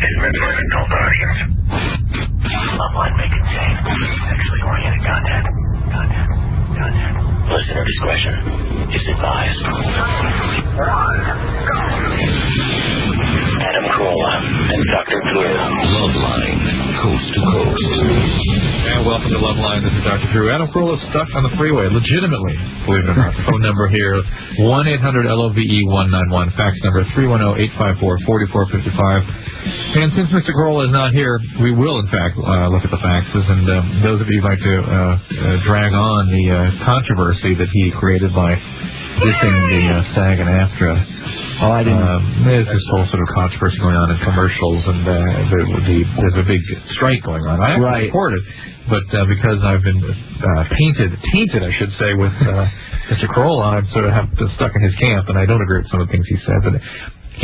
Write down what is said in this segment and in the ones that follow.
is meant for an adult audience. Loveline may contain sexually oriented content. Listener discretion is advised. Adam Carolla and Dr. Drew. Loveline, coast to coast. And welcome to Loveline. This is Dr. Drew. Adam Carolla is stuck on the freeway, legitimately, believe it or not. The phone number here, 1-800-LOVE-191. Fax number 310-854-4455. And since Mr. Carolla is not here, we will, in fact, look at the faxes. And those of you who'd like to drag on the controversy that he created by dissing the SAG and AFTRA. Oh, I didn't. There's this whole sort of controversy going on in commercials, and there's a big strike going on. I actually support it, but because I've been tainted, I should say, with Mr. Carolla, I'm sort of stuck in his camp, and I don't agree with some of the things he said. But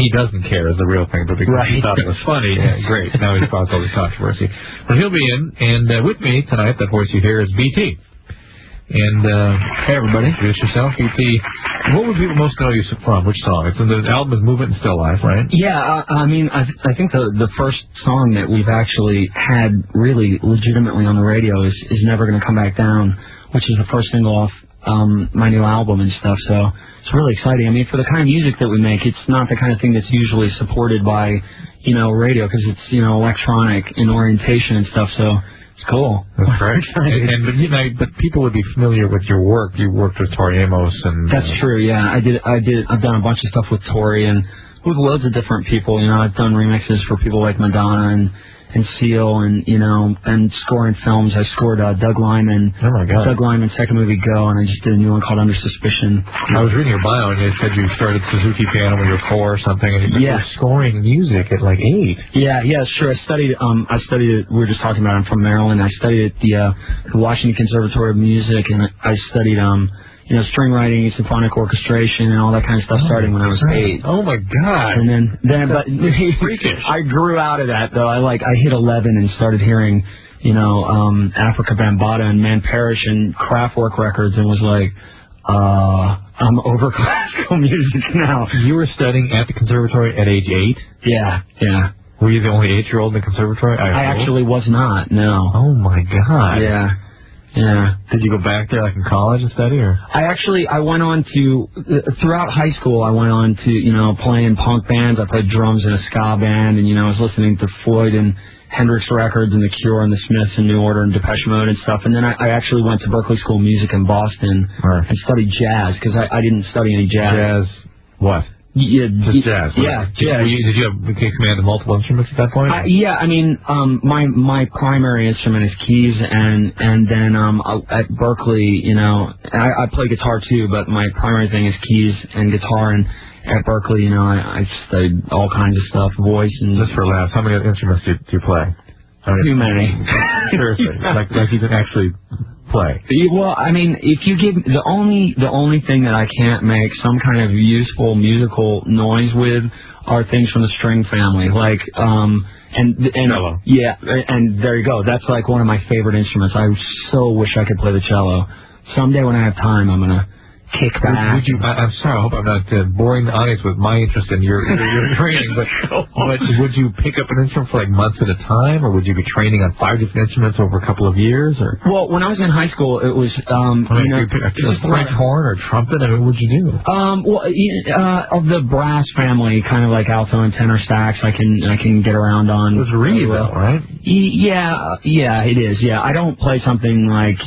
he doesn't care is the real thing, but because he thought it was funny, great. Now he's caused all this controversy. But he'll be in, and with me tonight, that voice you hear is BT. And hey, everybody, introduce yourself, BT. What would people most know you from? Which song? It's in the album is Movement and Still Life, right? Yeah, I mean, I think the first song that we've actually had really legitimately on the radio is Never Gonna Come Back Down, which is the first single off my new album and stuff, so it's really exciting. I mean, for the kind of music that we make, it's not the kind of thing that's usually supported by, radio, because it's, electronic in orientation and stuff, so it's cool. That's right. But people would be familiar with your work. You worked with Tori Amos and... That's true, yeah. I've done a bunch of stuff with Tori and with loads of different people. I've done remixes for people like Madonna and Seal and scoring films. I scored Doug Lyman. Oh my God. Doug Lyman's second movie, Go, and I just did a new one called Under Suspicion. I was reading your bio and you said you started Suzuki piano when you were 4 or something, and you were scoring music at like 8. Yeah, sure. I studied it. We were just talking about it. I'm from Maryland. I studied at the Washington Conservatory of Music, and I studied string writing, symphonic orchestration, and all that kind of stuff starting when I was 8. Oh my God! And then but freakish. I grew out of that though. I hit 11 and started hearing, Africa Bambaataa and Man Parrish and Kraftwerk records, and was like, I'm over classical music now. You were studying at the conservatory at age 8? Yeah. Were you the only 8-year-old in the conservatory? I actually was not. No. Oh my God. Yeah. Did you go back there like in college and study, or? I went on to, throughout high school, I went on to, play in punk bands. I played drums in a ska band, and, I was listening to Floyd and Hendrix records and The Cure and The Smiths and New Order and Depeche Mode and stuff. And then I actually went to Berklee School of Music in Boston and studied jazz, because I didn't study any jazz. Jazz what? Yeah, just jazz. Yeah, jazz. Did you have command of multiple instruments at that point? Yeah, I mean, my primary instrument is keys, and then at Berklee, I play guitar too, but my primary thing is keys and guitar. And at Berklee, I studied all kinds of stuff, voice and. Just for laughs, how many instruments do you play? Too many. Seriously, like you can actually play. Well, I mean, if you give the only thing that I can't make some kind of useful musical noise with are things from the string family, like and cello. Yeah, and there you go. That's like one of my favorite instruments. I so wish I could play the cello. Someday when I have time, I'm gonna kick back. I'm sorry, I hope I'm not boring the audience with my interest in your training, but would you pick up an instrument for like months at a time, or would you be training on 5 different instruments over a couple of years? Or well, when I was in high school, it was just French horn or trumpet. I mean, what would you do? Of the brass family, kind of like alto and tenor sax, I can get around on. It was reed though, right? Yeah, it is. Yeah, I don't play something like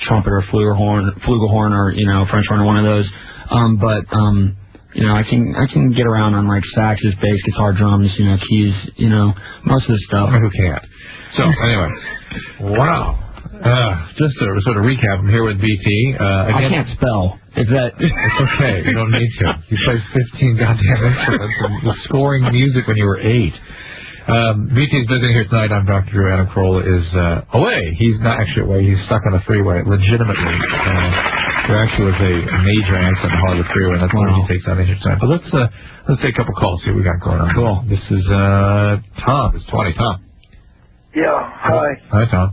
trumpet or flugelhorn or French horn or one of those, but I can get around on like saxes, bass, guitar, drums, keys, most of the stuff. Who can't? So anyway, wow. Just to sort of recap, I'm here with BT. Again, I can't spell. It's okay. You don't need to. You played 15 goddamn instruments and was scoring music when you were 8. BT's visiting here tonight. I'm Dr. Drew. Adam Carolla is away. He's not actually away. He's stuck on the freeway, legitimately. There actually was a major accident on the Hollywood freeway, and that's why he takes on major time. But let's take a couple calls, see what we got going on. Cool. This is Tom. It's 20. Tom. Yeah, hi. Hi, Tom.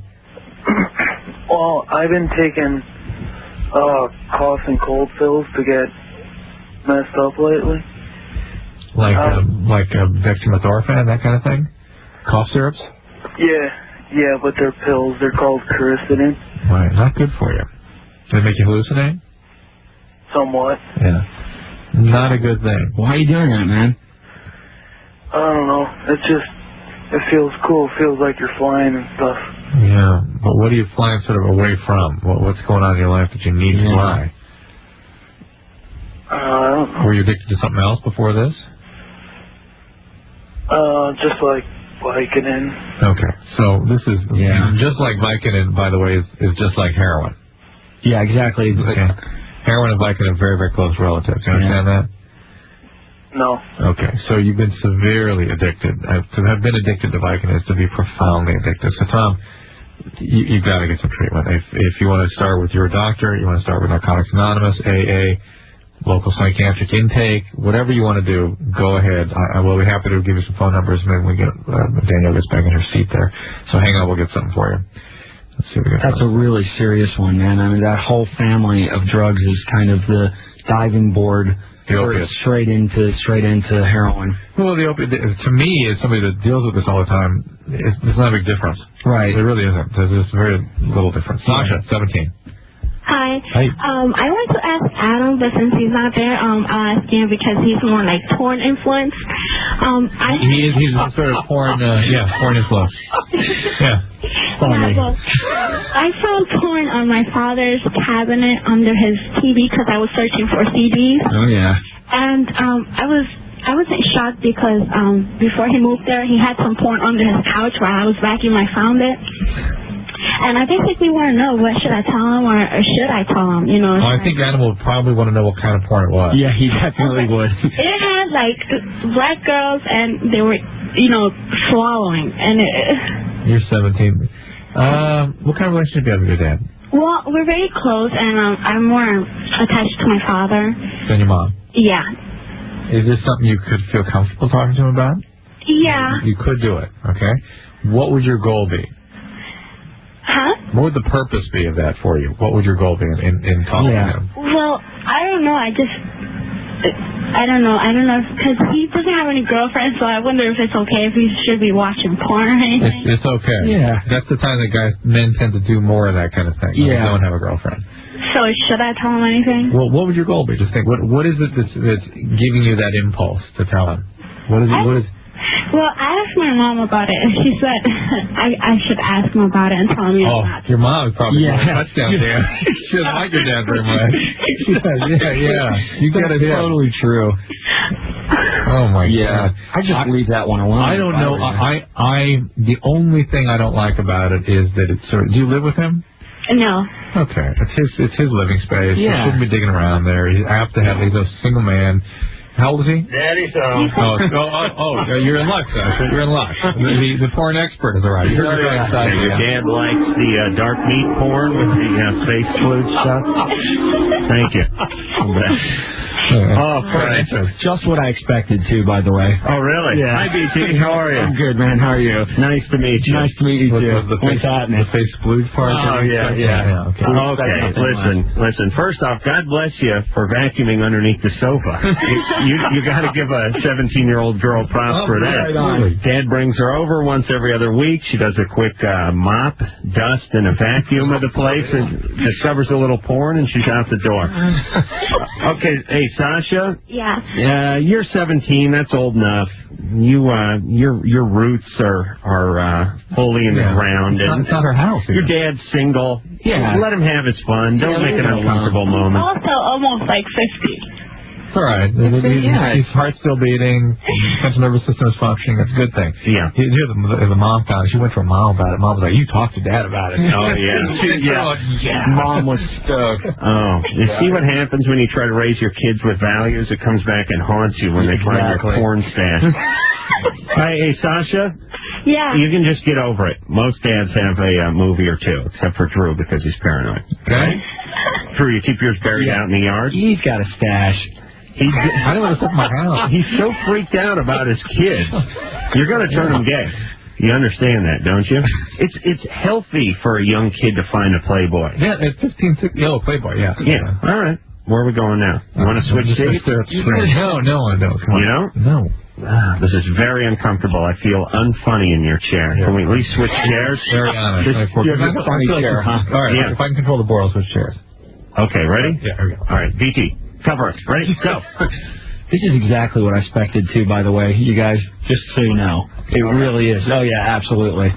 Well, I've been taking cough and cold pills to get messed up lately. Like dextromethorphan, that kind of thing? Cough syrups? Yeah, but they're pills. They're called Carolla. Right, not good for you. Do they make you hallucinate? Somewhat. Yeah. Not a good thing. Why are you doing that, man? I don't know. It feels cool. It feels like you're flying and stuff. Yeah, but what are you flying sort of away from? What's going on in your life that you need to fly? I don't know. Were you addicted to something else before this? Just like Vicodin. Okay, so this is just like Vicodin, by the way, is just like heroin. Yeah, exactly. Okay. Heroin and Vicodin are very, very close relatives. You understand that? No. Okay, so you've been severely addicted. To have been addicted to Vicodin is to be profoundly addicted. So, Tom, you've got to get some treatment. If you want to start with your doctor, you want to start with Narcotics Anonymous, AA, local psychiatric intake, whatever you want to do, go ahead. I will be happy to give you some phone numbers, and then we get Danielle gets back in her seat there. So hang on, we'll get something for you. Let's see what we got. That's a really serious one, man. I mean, that whole family of drugs is kind of the diving board straight into heroin. Well, the opiate, to me, as somebody that deals with this all the time, it's not a big difference. Right. It really isn't. There's very little difference. Sasha, 17. Hi. Hey. I want to ask Adam, but since he's not there, I'll ask him because he's more like porn influenced. He's sort of porn influence. Yeah. Yeah, well, I found porn on my father's cabinet under his TV because I was searching for CDs. Oh yeah. And I wasn't shocked because before he moved there, he had some porn under his couch while I was vacuuming. I found it. And I basically want to know, what should I tell him or should I tell him? You know. Well, I think Adam will probably want to know what kind of porn it was. Yeah, he definitely would. It had like black girls, and they were, swallowing. And You're 17. What kind of relationship do you have with your dad? Well, we're very close, and I'm more attached to my father Than your mom? Yeah. Is this something you could feel comfortable talking to him about? Yeah. You could do it, okay? What would your goal be? Huh? What would the purpose be of that for you? What would your goal be in talking to him? Well, I don't know. I don't know. Because he doesn't have any girlfriends, so I wonder if it's okay if he should be watching porn or anything. It's okay. Yeah. That's the time that men tend to do more of that kind of thing. Yeah. They don't have a girlfriend. So should I tell him anything? Well, what would your goal be? Just think, what is it that's giving you that impulse to tell him? What is Well, I asked my mom about it, and she said I should ask him about it and tell him not. Your mom is probably Yeah. a touchdown dad. She doesn't like your dad very much. She says, yeah. You get it in. Totally true. Oh, my God. I just leave that one alone. I don't know. The only thing I don't like about it is that it's sort of... Do you live with him? No. Okay. It's his living space. Yeah. He shouldn't be digging around there. He's a single man. How old is he? Daddy's home. You're in luck, Sasha. You're in luck. The porn expert is arrived. You're excited. Your dad likes the dark meat porn with the face flute stuff. Thank you. Frank. Just what I expected, too, by the way. Oh, really? Yeah. Hi, BT. How are you? I'm good, man. How are you? Nice to meet you. Nice to meet you, too. The face flute part? Oh, yeah. Okay. Listen. First off, God bless you for vacuuming underneath the sofa. You got to give a 17-year-old girl props for that. Right on. Dad brings her over once every other week. She does a quick mop, dust, and a vacuum of the place, and discovers a little porn, and she's out the door. Okay, hey, Sasha. Yeah. You're 17. That's old enough. Your roots are fully in the ground. It's not her house. Your dad's single. Yeah. Let him have his fun. Don't make it an uncomfortable moment. Also, almost like 50. It's all right. His heart's still beating. Central nervous system is functioning. That's a good thing. Yeah. You hear the mom found it. She went to her mom about it. Mom was like, "You talk to Dad about it." Oh, yeah. Mom was stoked. Oh, you see what happens when you try to raise your kids with values? It comes back and haunts you when they find your porn stash. Hey, Sasha? Yeah. You can just get over it. Most dads have a movie or two, except for Drew because he's paranoid. Okay. Drew, you keep yours buried out in the yard? He's got a stash. I don't want to sit in my house. He's so freaked out about his kids. You're going to turn him gay. You understand that, don't you? It's healthy for a young kid to find a playboy. Yeah, at 15, 16, Playboy, yeah. Yeah, all right. Where are we going now? You want to switch seats? No, come on. You don't? No. This is very uncomfortable. I feel unfunny in your chair. Can we at least switch chairs? Ariana. funny chair, huh? All right, Yeah. if I can control the board, I'll switch chairs. Okay, ready? Yeah, here we go. All right, BT, cover us. Ready? Go. This is exactly what I expected too, by the way, you guys, just so you know. It really is. Oh, yeah, absolutely.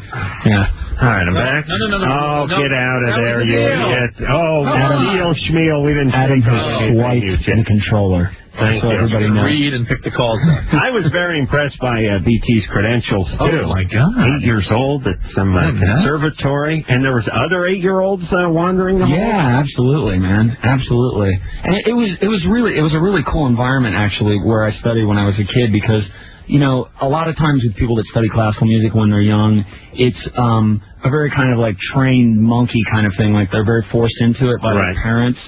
Yeah. All right, I'm back. No. Oh, get out of there, you idiot. Oh, Adam. Neil Schmiel, we didn't Adam think has of swiped anything. the controller. Thank so you. everybody knows. Read and pick the calls. I was very impressed by BT's credentials, too. Oh, my God. 8 years old at some conservatory, and there was other 8-year-olds wandering the halls? Yeah, absolutely, man. Absolutely. And it was a really cool environment, actually, where I studied when I was a kid, because, you know, a lot of times with people that study classical music when they're young, it's a very kind of like trained monkey kind of thing. Like they're very forced into it by their parents,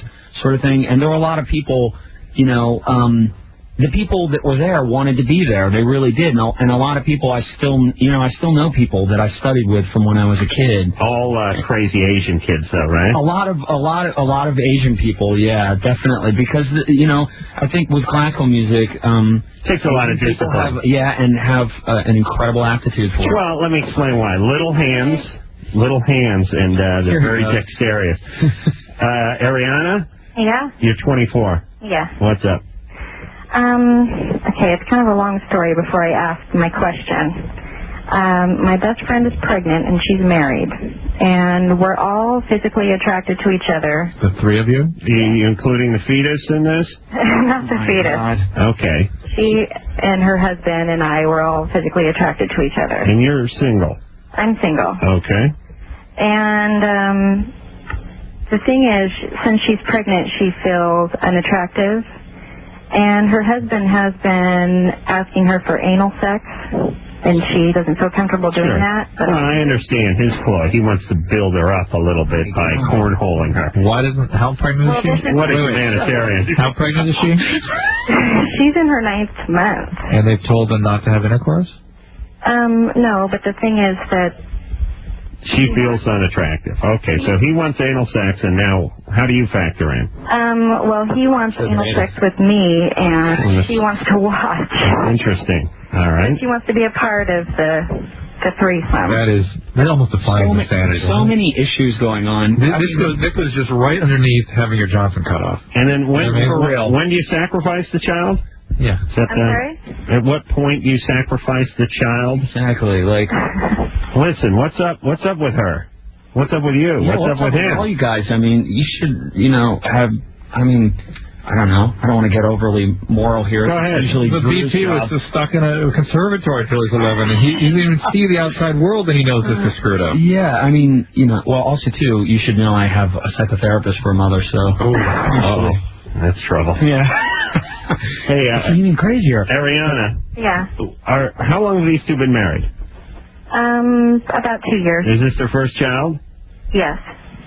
sort of thing. And there were a lot of people, you know, the people that were there wanted to be there. They really did. And a lot of people I still know people that I studied with from when I was a kid. All crazy Asian kids, though, right? A lot of Asian people, yeah, definitely. Because, you know, I think with classical music, takes a lot of discipline. Have an incredible aptitude for it. Well, let me explain why. Little hands, and they're very dexterous. Ariana? Yeah? You're 24. Yeah. What's up? Okay, it's kind of a long story before I ask my question. My best friend is pregnant and she's married, and we're all physically attracted to each other. The three of you? Including the fetus in this? Not the fetus. God. Okay. She and her husband and I were all physically attracted to each other. And you're single? I'm single. Okay. And the thing is, since she's pregnant, she feels unattractive. And her husband has been asking her for anal sex, and she doesn't feel comfortable doing that. But well, I understand his ploy. He wants to build her up a little bit by cornholing her. How pregnant is she? What a humanitarian. How pregnant is she? She's in her 9th month. And they've told them not to have intercourse? No, but the thing is that she feels unattractive. Okay, so he wants anal sex, and now how do you factor in? Well, he wants anal sex with me, and she wants to watch. Interesting. All right. And she wants to be a part of the threesome. That almost defines insanity. So many issues going on. This goes just right underneath having your Johnson cut off. And then when do you sacrifice the child? Yeah. I'm sorry? At what point do you sacrifice the child? Exactly. Like, listen, what's up with her? What's up with you? Yeah, what's up with him? All you guys, I mean, you should, you know, have, I mean, I don't know. I don't want to get overly moral here. Go ahead. But BT was just stuck in a conservatory till he's 11, and he didn't even see the outside world, and he knows this is screwed up. Yeah, I mean, you know, well, also, too, you should know I have a psychotherapist for a mother, so. Oh, that's trouble. Yeah. Hey, it's even crazier. Ariana. Yeah. How long have these two been married? About 2 years. Is this their first child? Yes.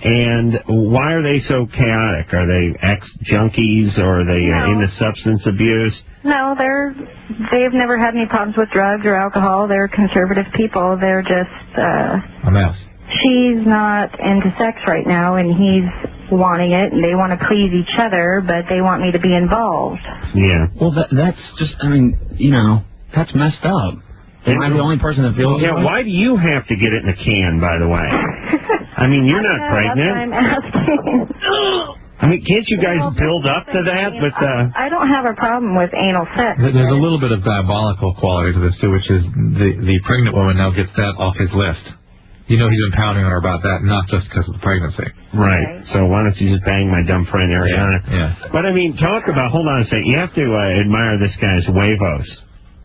And why are they so chaotic? Are they ex-junkies, or are they into substance abuse? No, they've never had any problems with drugs or alcohol. They're conservative people. They're just a mess. She's not into sex right now, and he's wanting it, and they want to please each other, but they want me to be involved. Yeah. Well, that's just, I mean, you know, that's messed up. Am I the only person that feels that way? Why do you have to get it in a can, by the way? I mean, you're not pregnant. That's what I'm asking. I mean, can't you guys build up to that? But I don't have a problem with anal sex. There's a little bit of diabolical quality to this, too, which is the pregnant woman now gets that off his list. You know he's been pounding on her about that, not just because of the pregnancy. Right. So why don't you just bang my dumb friend Ariana? Yeah. But, I mean, hold on a second. You have to admire this guy's huevos.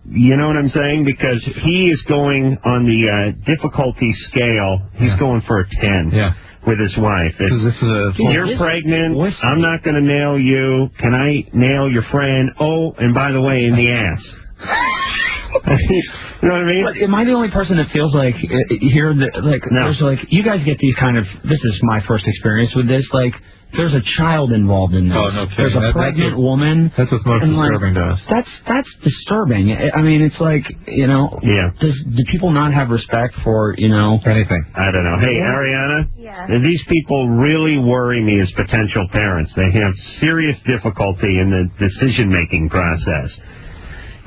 You know what I'm saying? Because he is going on the difficulty scale. He's going for a 10 with his wife. You're pregnant. I'm not going to nail you. Can I nail your friend? Oh, and by the way, in the ass. You know what I mean? But am I the only person that feels like here that there's like, you guys get these kind of, this is my first experience with this, like there's a child involved in this. Oh, no kidding. There's a pregnant woman. That's what's most disturbing to us. That's disturbing. I mean, it's like, you know, do people not have respect for, you know, anything? I don't know. Hey, Ariana? Yeah. These people really worry me as potential parents. They have serious difficulty in the decision-making process.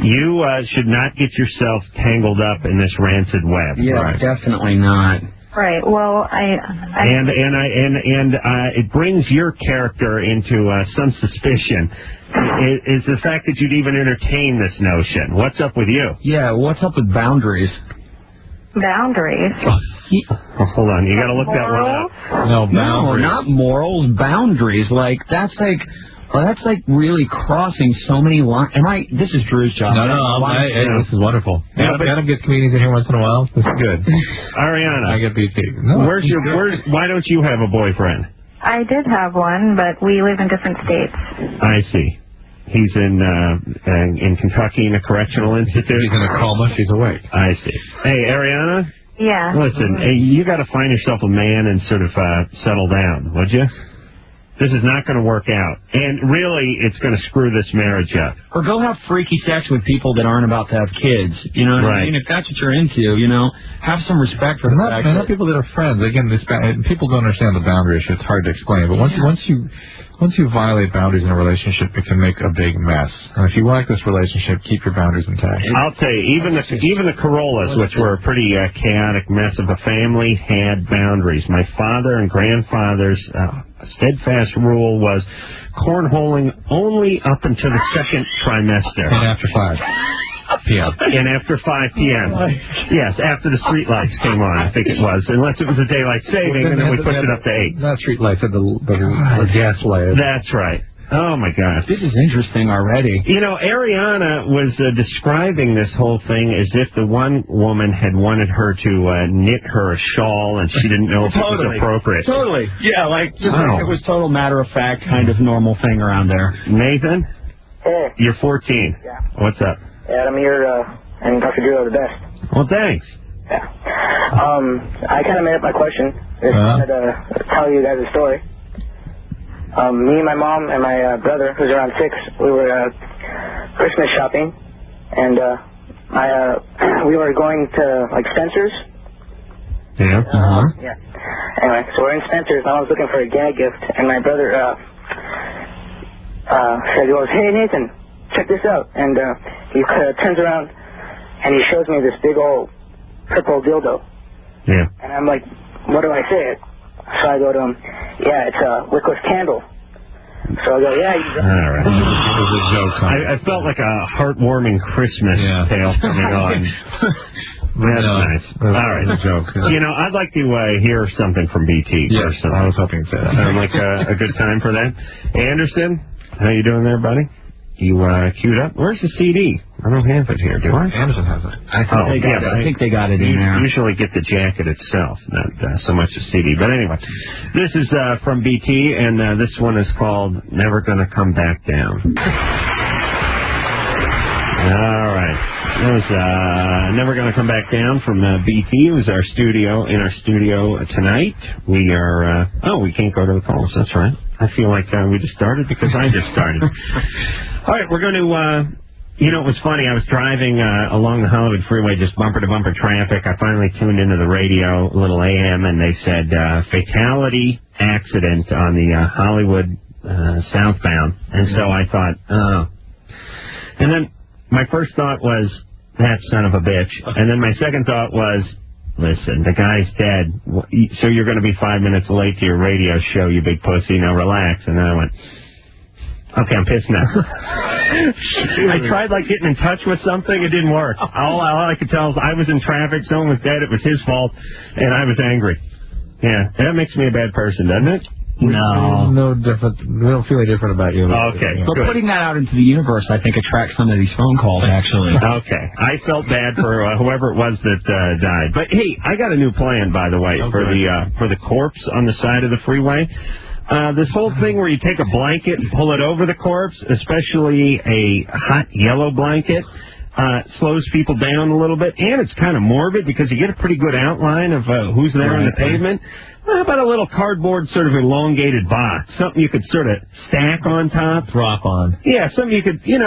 You should not get yourself tangled up in this rancid web. Yeah, definitely not. Right. Well, it brings your character into some suspicion. Is the fact that you'd even entertain this notion? What's up with you? Yeah. What's up with boundaries? Boundaries. Oh, hold on. You got to look that one up. No, boundaries. No, not morals. Boundaries. Like that's like really crossing so many lines. This is Drew's job. No, this is wonderful. Adam gets comedians in here once in a while. This is good. Ariana, I get BT. No, why don't you have a boyfriend? I did have one, but we live in different states. I see. He's in Kentucky in a correctional institute. He's in a coma. She's awake. I see. Hey, Ariana. Yeah. Listen, you got to find yourself a man and sort of settle down, would you? This is not going to work out. And really, it's going to screw this marriage up. Or go have freaky sex with people that aren't about to have kids. You know what I mean? If that's what you're into, you know, have some respect for the fact that... Not people that are friends. Again, people don't understand the boundary issue. It's hard to explain. But once you violate boundaries in a relationship, it can make a big mess. And if you like this relationship, keep your boundaries intact. I'll tell you, even the Carollas, which were a pretty chaotic mess of a family, had boundaries. My father and grandfather's steadfast rule was cornholing only up until the second trimester. And after 5 p.m. And after 5 p.m. Yes, after the street lights came on, I think it was. Unless it was a daylight saving, and then we pushed it up to 8. Not street lights, the gas lights. That's right. Oh, my gosh. This is interesting already. You know, Ariana was describing this whole thing as if the one woman had wanted her to knit her a shawl, and she didn't know if it was appropriate. Totally. Yeah, like it was total matter-of-fact kind of normal thing around there. Nathan? Hey. You're 14. Yeah. What's up? Adam, and Dr. Drew are the best. Well, thanks. Yeah. I kind of made up my question. I wanted to tell you guys a story. Me and my mom and my brother, who's around 6, we were Christmas shopping, and we were going to, like, Spencer's. Yeah. Yeah. Anyway, so we're in Spencer's, and I was looking for a gag gift, and my brother goes, "Hey, Nathan, check this out." And he turns around, and he shows me this big old purple dildo. Yeah. And I'm like, what do I say? So I go to him, yeah, it's a wickless candle. So I go, yeah. All right. It was a joke. I felt like a heartwarming Christmas tale coming on. That's nice. All right. It was a joke. You know, I'd like to hear something from BT. Yes, I was hoping to say that. Sound like a good time for that. Anderson, how you doing there, buddy? You queued up? Where's the CD? I don't have it here, do I? Anderson has it. I think they got it in there. Usually get the jacket itself, not so much the CD. But anyway, this is from BT, and this one is called Never Gonna Come Back Down. All right. That was Never Gonna Come Back Down from BT. It was in our studio tonight. We are, we can't go to the calls. That's right. I feel like we just started because I just started. All right, we're going to, it was funny. I was driving along the Hollywood Freeway, just bumper-to-bumper traffic. I finally tuned into the radio, a little AM, and they said fatality accident on the Hollywood southbound. And so I thought, And then my first thought was, that son of a bitch. And then my second thought was, listen, the guy's dead, so you're going to be 5 minutes late to your radio show, you big pussy, now relax. And then I went, okay, I'm pissed now. I tried, getting in touch with something. It didn't work. All I could tell is I was in traffic, someone was dead, it was his fault, and I was angry. Yeah, that makes me a bad person, doesn't it? No. No different. We don't feel any different about you. Okay. But putting that out into the universe, I think, attracts some of these phone calls, actually. Okay. I felt bad for whoever it was that died. But, hey, I got a new plan, by the way, for the corpse on the side of the freeway. This whole thing where you take a blanket and pull it over the corpse, especially a hot yellow blanket, slows people down a little bit, and it's kind of morbid because you get a pretty good outline of who's there on the pavement. How about a little cardboard sort of elongated box, something you could sort of stack on top? Drop on. Yeah, something you could, you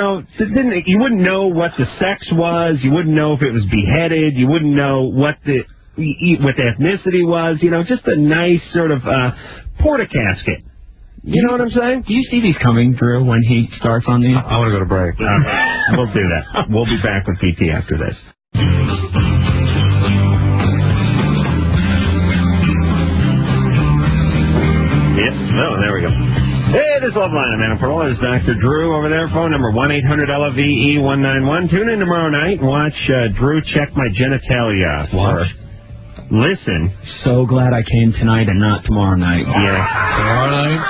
wouldn't know what the sex was, you wouldn't know if it was beheaded, you wouldn't know what the ethnicity was, just a nice sort of porta casket. You know what I'm saying? Do you see these coming through when he starts on these? I want to go to break. We'll do that. We'll be back with PT after this. Oh, there we go. Hey, this is Loveline. I'm Adam Carolla. There's Dr. Drew over there. Phone number 1-800-LOVE-191. Tune in tomorrow night and watch Drew check my genitalia. Listen. So glad I came tonight and not tomorrow night. Yeah. Tomorrow night?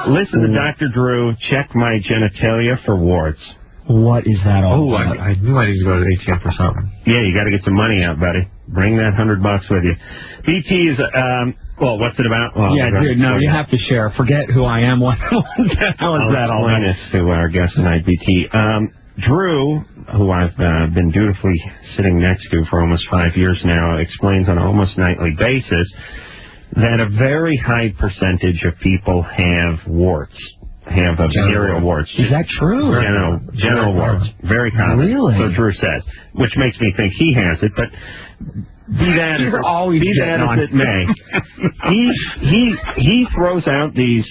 Listen to Dr. Drew check my genitalia for warts. What is that all about? I knew I needed to go to the ATM for something. Yeah, you got to get some money out, buddy. Bring that $100 with you. BT is... well, what's it about? Well, yeah, dude, no, you have to share. Forget who I am. What the hell is that all about? I'll explain this to our guest tonight, BT. Drew, who I've been dutifully sitting next to for almost 5 years now, explains on an almost nightly basis that a very high percentage of people have warts, have venereal warts. Is that true? General warts. Very common. Really? So Drew says, which makes me think he has it, but... Be that as it may, he throws out these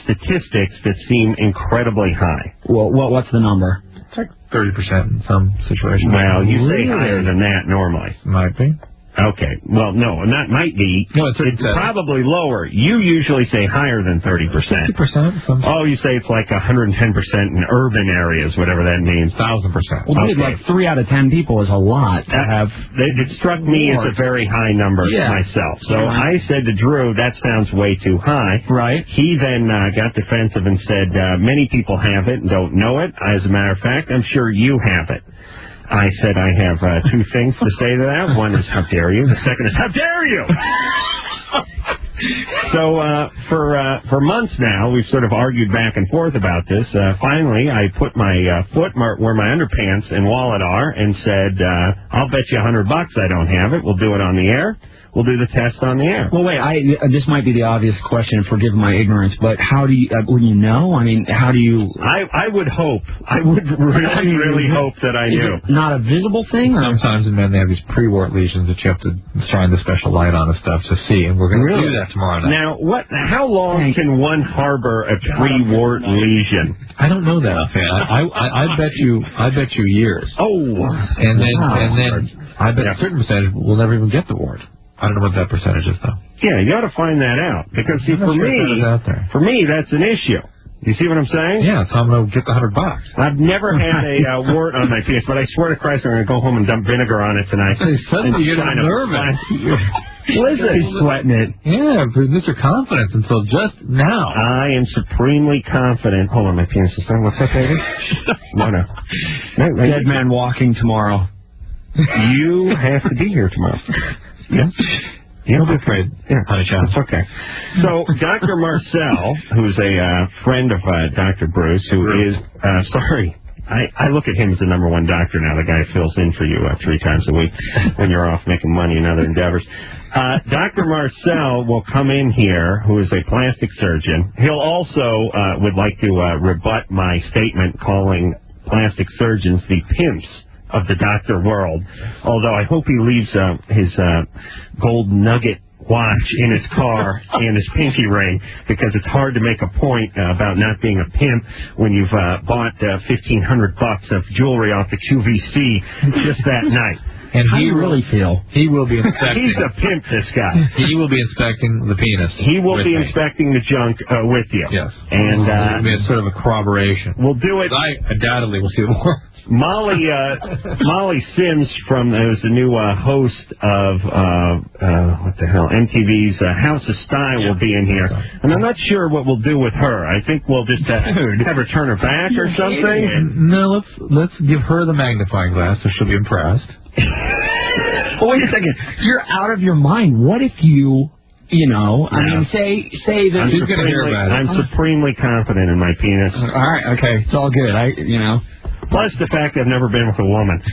statistics that seem incredibly high. Well, what's the number? It's like 30% in some situations. Well, you say higher than that normally. Might be. Okay. Well, no, not might be. No, it's probably lower. You usually say higher than 30%. 50%. Oh, you say it's like 110% in urban areas, whatever that means. 1,000%. Well, dude, like 3 out of 10 people is a lot to have. It struck me as a very high number myself. So I said to Drew, that sounds way too high. Right. He then got defensive and said, many people have it and don't know it. As a matter of fact, I'm sure you have it. I said I have 2 things to say to that. One is, how dare you? The second is, how dare you? So for months now, we've sort of argued back and forth about this. Finally, I put my foot where my underpants and wallet are and said, I'll bet you $100 I don't have it. We'll do it on the air. We'll do the test on the air. Well, wait, this might be the obvious question, forgive my ignorance, but how do you, would you know? I mean, how do you... I would hope. I would really hope that I knew. Is it not a visible thing? Or? Sometimes in men they have these pre-wart lesions that you have to shine the special light on and stuff to see, and we're going to do that tomorrow night. Now, how long can one harbor a pre-wart lesion? I don't know that offhand. I bet you years. Oh. And then I bet a certain percentage will never even get the wart. I don't know what that percentage is, though. Yeah, you ought to find that out. Because, see, for me, that's an issue. You see what I'm saying? Yeah, so I'm going to get the $100. I've never had a wart on my penis, but I swear to Christ I'm going to go home and dump vinegar on it tonight. Suddenly you get nervous. Listen, he's sweating it. Yeah, Mr. Confidence until just now. I am supremely confident. Hold on, my penis is done. What's that, baby? No. Dead man walking tomorrow. You have to be here tomorrow. Yes. Yeah, don't be afraid. Yeah, it's okay. So, Dr. Marcel, who's a friend of Dr. Bruce, who is, sorry, I look at him as the number one doctor now. The guy fills in for you 3 times a week when you're off making money in other endeavors. Dr. Marcel will come in here, who is a plastic surgeon. He'll also would like to rebut my statement calling plastic surgeons the pimps of the doctor world, although I hope he leaves his gold nugget watch in his car and his pinky ring, because it's hard to make a point about not being a pimp when you've bought $1,500 of jewelry off the QVC just that night. And how do you really feel? He will be inspecting. He's a pimp, this guy. He will be inspecting the penis. He will be inspecting the junk with you. Yes. And it'll be a sort of a corroboration. We'll do it. I undoubtedly will see the more. Molly Sims who's the new host of MTV's House of Style will be in here, and I'm not sure what we'll do with her. I think we'll just have her turn her back or something. No, let's give her the magnifying glass so she'll be impressed. Well, wait a second. You're out of your mind. What if you I mean, say that I'm supremely confident in my penis. All right, okay, it's all good. Plus, the fact I've never been with a woman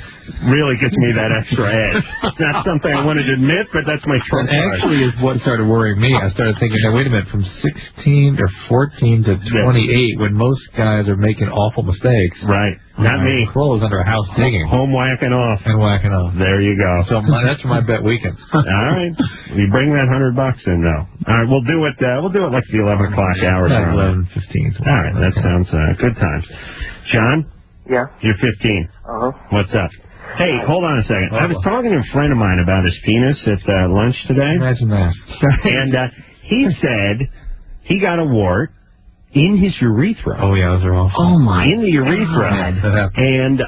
really gets me that extra edge. It's not something I wanted to admit, but that's my trump card. Actually, is what started worrying me. I started thinking, now, wait a minute, from 16 or 14 to 28, when most guys are making awful mistakes. Right. Not me. Clothes under a house digging. Home whacking off. And whacking off. There you go. So that's for my bet weekend. All right. We bring that $100 in, though. All right, we'll do it like the 11 o'clock hour. 11:15. All right, that sounds good times. John? Yeah? You're 15. Uh-huh. What's up? Hey, hold on a second. I was talking to a friend of mine about his penis at lunch today. Imagine that. And he said he got a wart in his urethra. Oh, yeah, those are awful. Oh, my In the urethra. God. And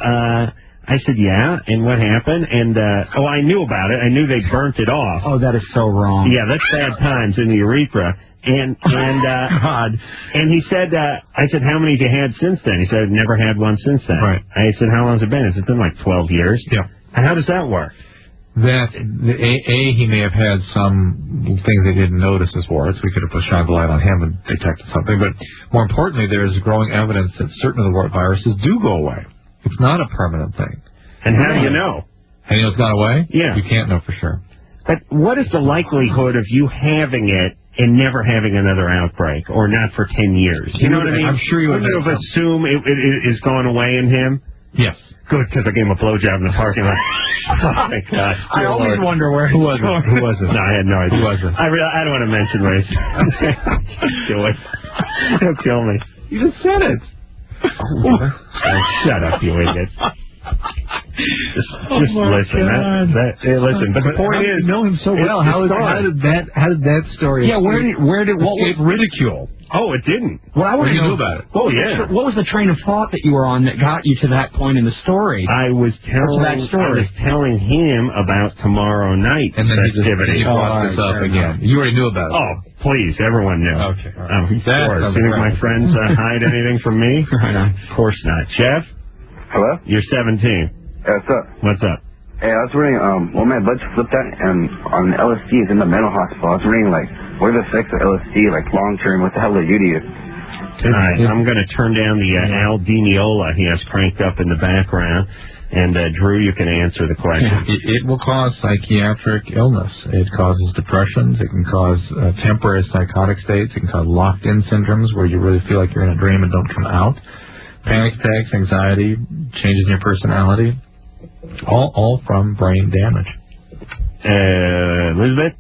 I said, yeah, and what happened? And, I knew about it. I knew they burnt it off. Oh, that is so wrong. Yeah, that's bad times in the urethra. And God. And he said, I said, how many have you had since then? He said, never had one since then. Right. I said, how long has it been? It's been like 12 years. Yeah. And how does that work? That, he may have had some things they didn't notice as warts. We could have shined the light on him and detected something. But more importantly, there's growing evidence that certain of the wart viruses do go away. It's not a permanent thing. And how do you know? And you know it's gone away? Yeah. You can't know for sure. But what is the likelihood of you having it and never having another outbreak, or not for 10 years? You know what I mean? I'm sure you would have assumed it is gone away in him? Yes. Good, because I gave him a blowjob in the parking lot. Oh, my God. I always wonder where Who was it? Who was it? No, I had no idea. Who was it? I don't want to mention race. Do it. He'll kill me. You just said it. Oh, shut up, you idiot. Just listen. Listen. But the point is, you know him so well. How did that story? Yeah, what was ridicule? Oh, it didn't. Well, I want to know about it. Oh, yeah. What was the train of thought that you were on that got you to that point in the story? I was telling him about tomorrow night's and then festivity. He brought this up again. You already knew about it. Oh, please, everyone knew. Okay. Right. Of course. You think my friends hide anything from me? Of course not. Jeff? Hello? You're 17. Yeah, what's up? What's up? Hey, I was reading, my blood flipped out, and on LSD is in the mental hospital. I was reading, what are the effects of LSD, long-term? What the hell do they do to you? Tonight, I'm going to turn down the Al Diniola he has cranked up in the background. And, Drew, you can answer the question. It will cause psychiatric illness. It causes depressions. It can cause temporary psychotic states. It can cause locked-in syndromes where you really feel like you're in a dream and don't come out. Panic attacks, anxiety, changes in your personality, all from brain damage. Elizabeth?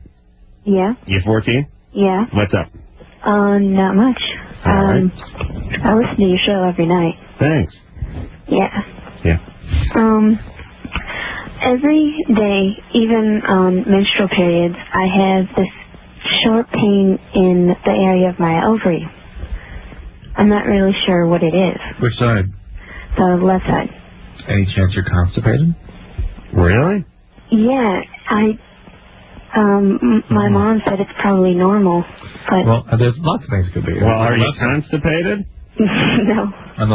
Yeah? You 14? Yeah. What's up? Not much. All right. I listen to your show every night. Thanks. Yeah. Yeah. Every day, even on menstrual periods, I have this short pain in the area of my ovary. I'm not really sure what it is. Which side? The left side. Any chance you're constipated? Really? Yeah, my mom said it's probably normal, but... Well, there's lots of things it could be. Well, are you constipated? No. On the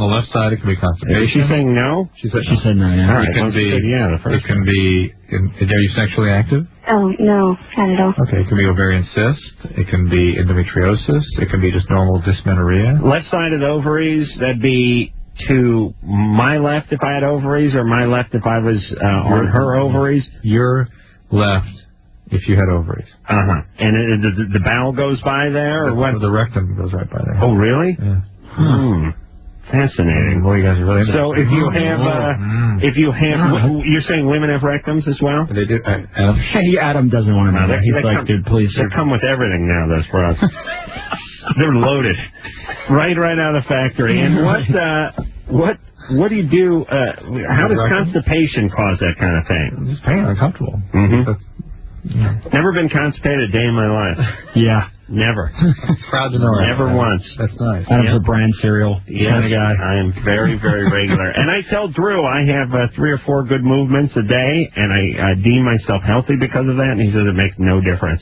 left side, it can be constipation. Is she saying no? She said no, yeah. All right, it can be, the first it can be, are you sexually active? Oh, no, not at all. Okay, it can be ovarian cyst. It can be endometriosis. It can be just normal dysmenorrhea. Left side of the ovaries, that'd be to my left if I had ovaries, or my left if I was on her ovaries? Your left if you had ovaries. Uh-huh. And the bowel goes by there, or what? The rectum goes right by there. Oh, really? Yeah. Fascinating. Boy, you guys are really... So if you have, you're saying women have rectums as well? They do. Adam? Hey, Adam doesn't want to know that. He's like, dude, please. They come with everything now, those bras. They're loaded. Right out of the factory. And what do you do, how does constipation cause that kind of thing? It's pain, uncomfortable. Mm-hmm. Never been constipated a day in my life. Yeah. Never. Proud to know it. Never once. That's nice. Adam's a brand cereal kind of guy. I am very, very regular. And I tell Drew I have 3 or 4 good movements a day, and I deem myself healthy because of that, and he says it makes no difference.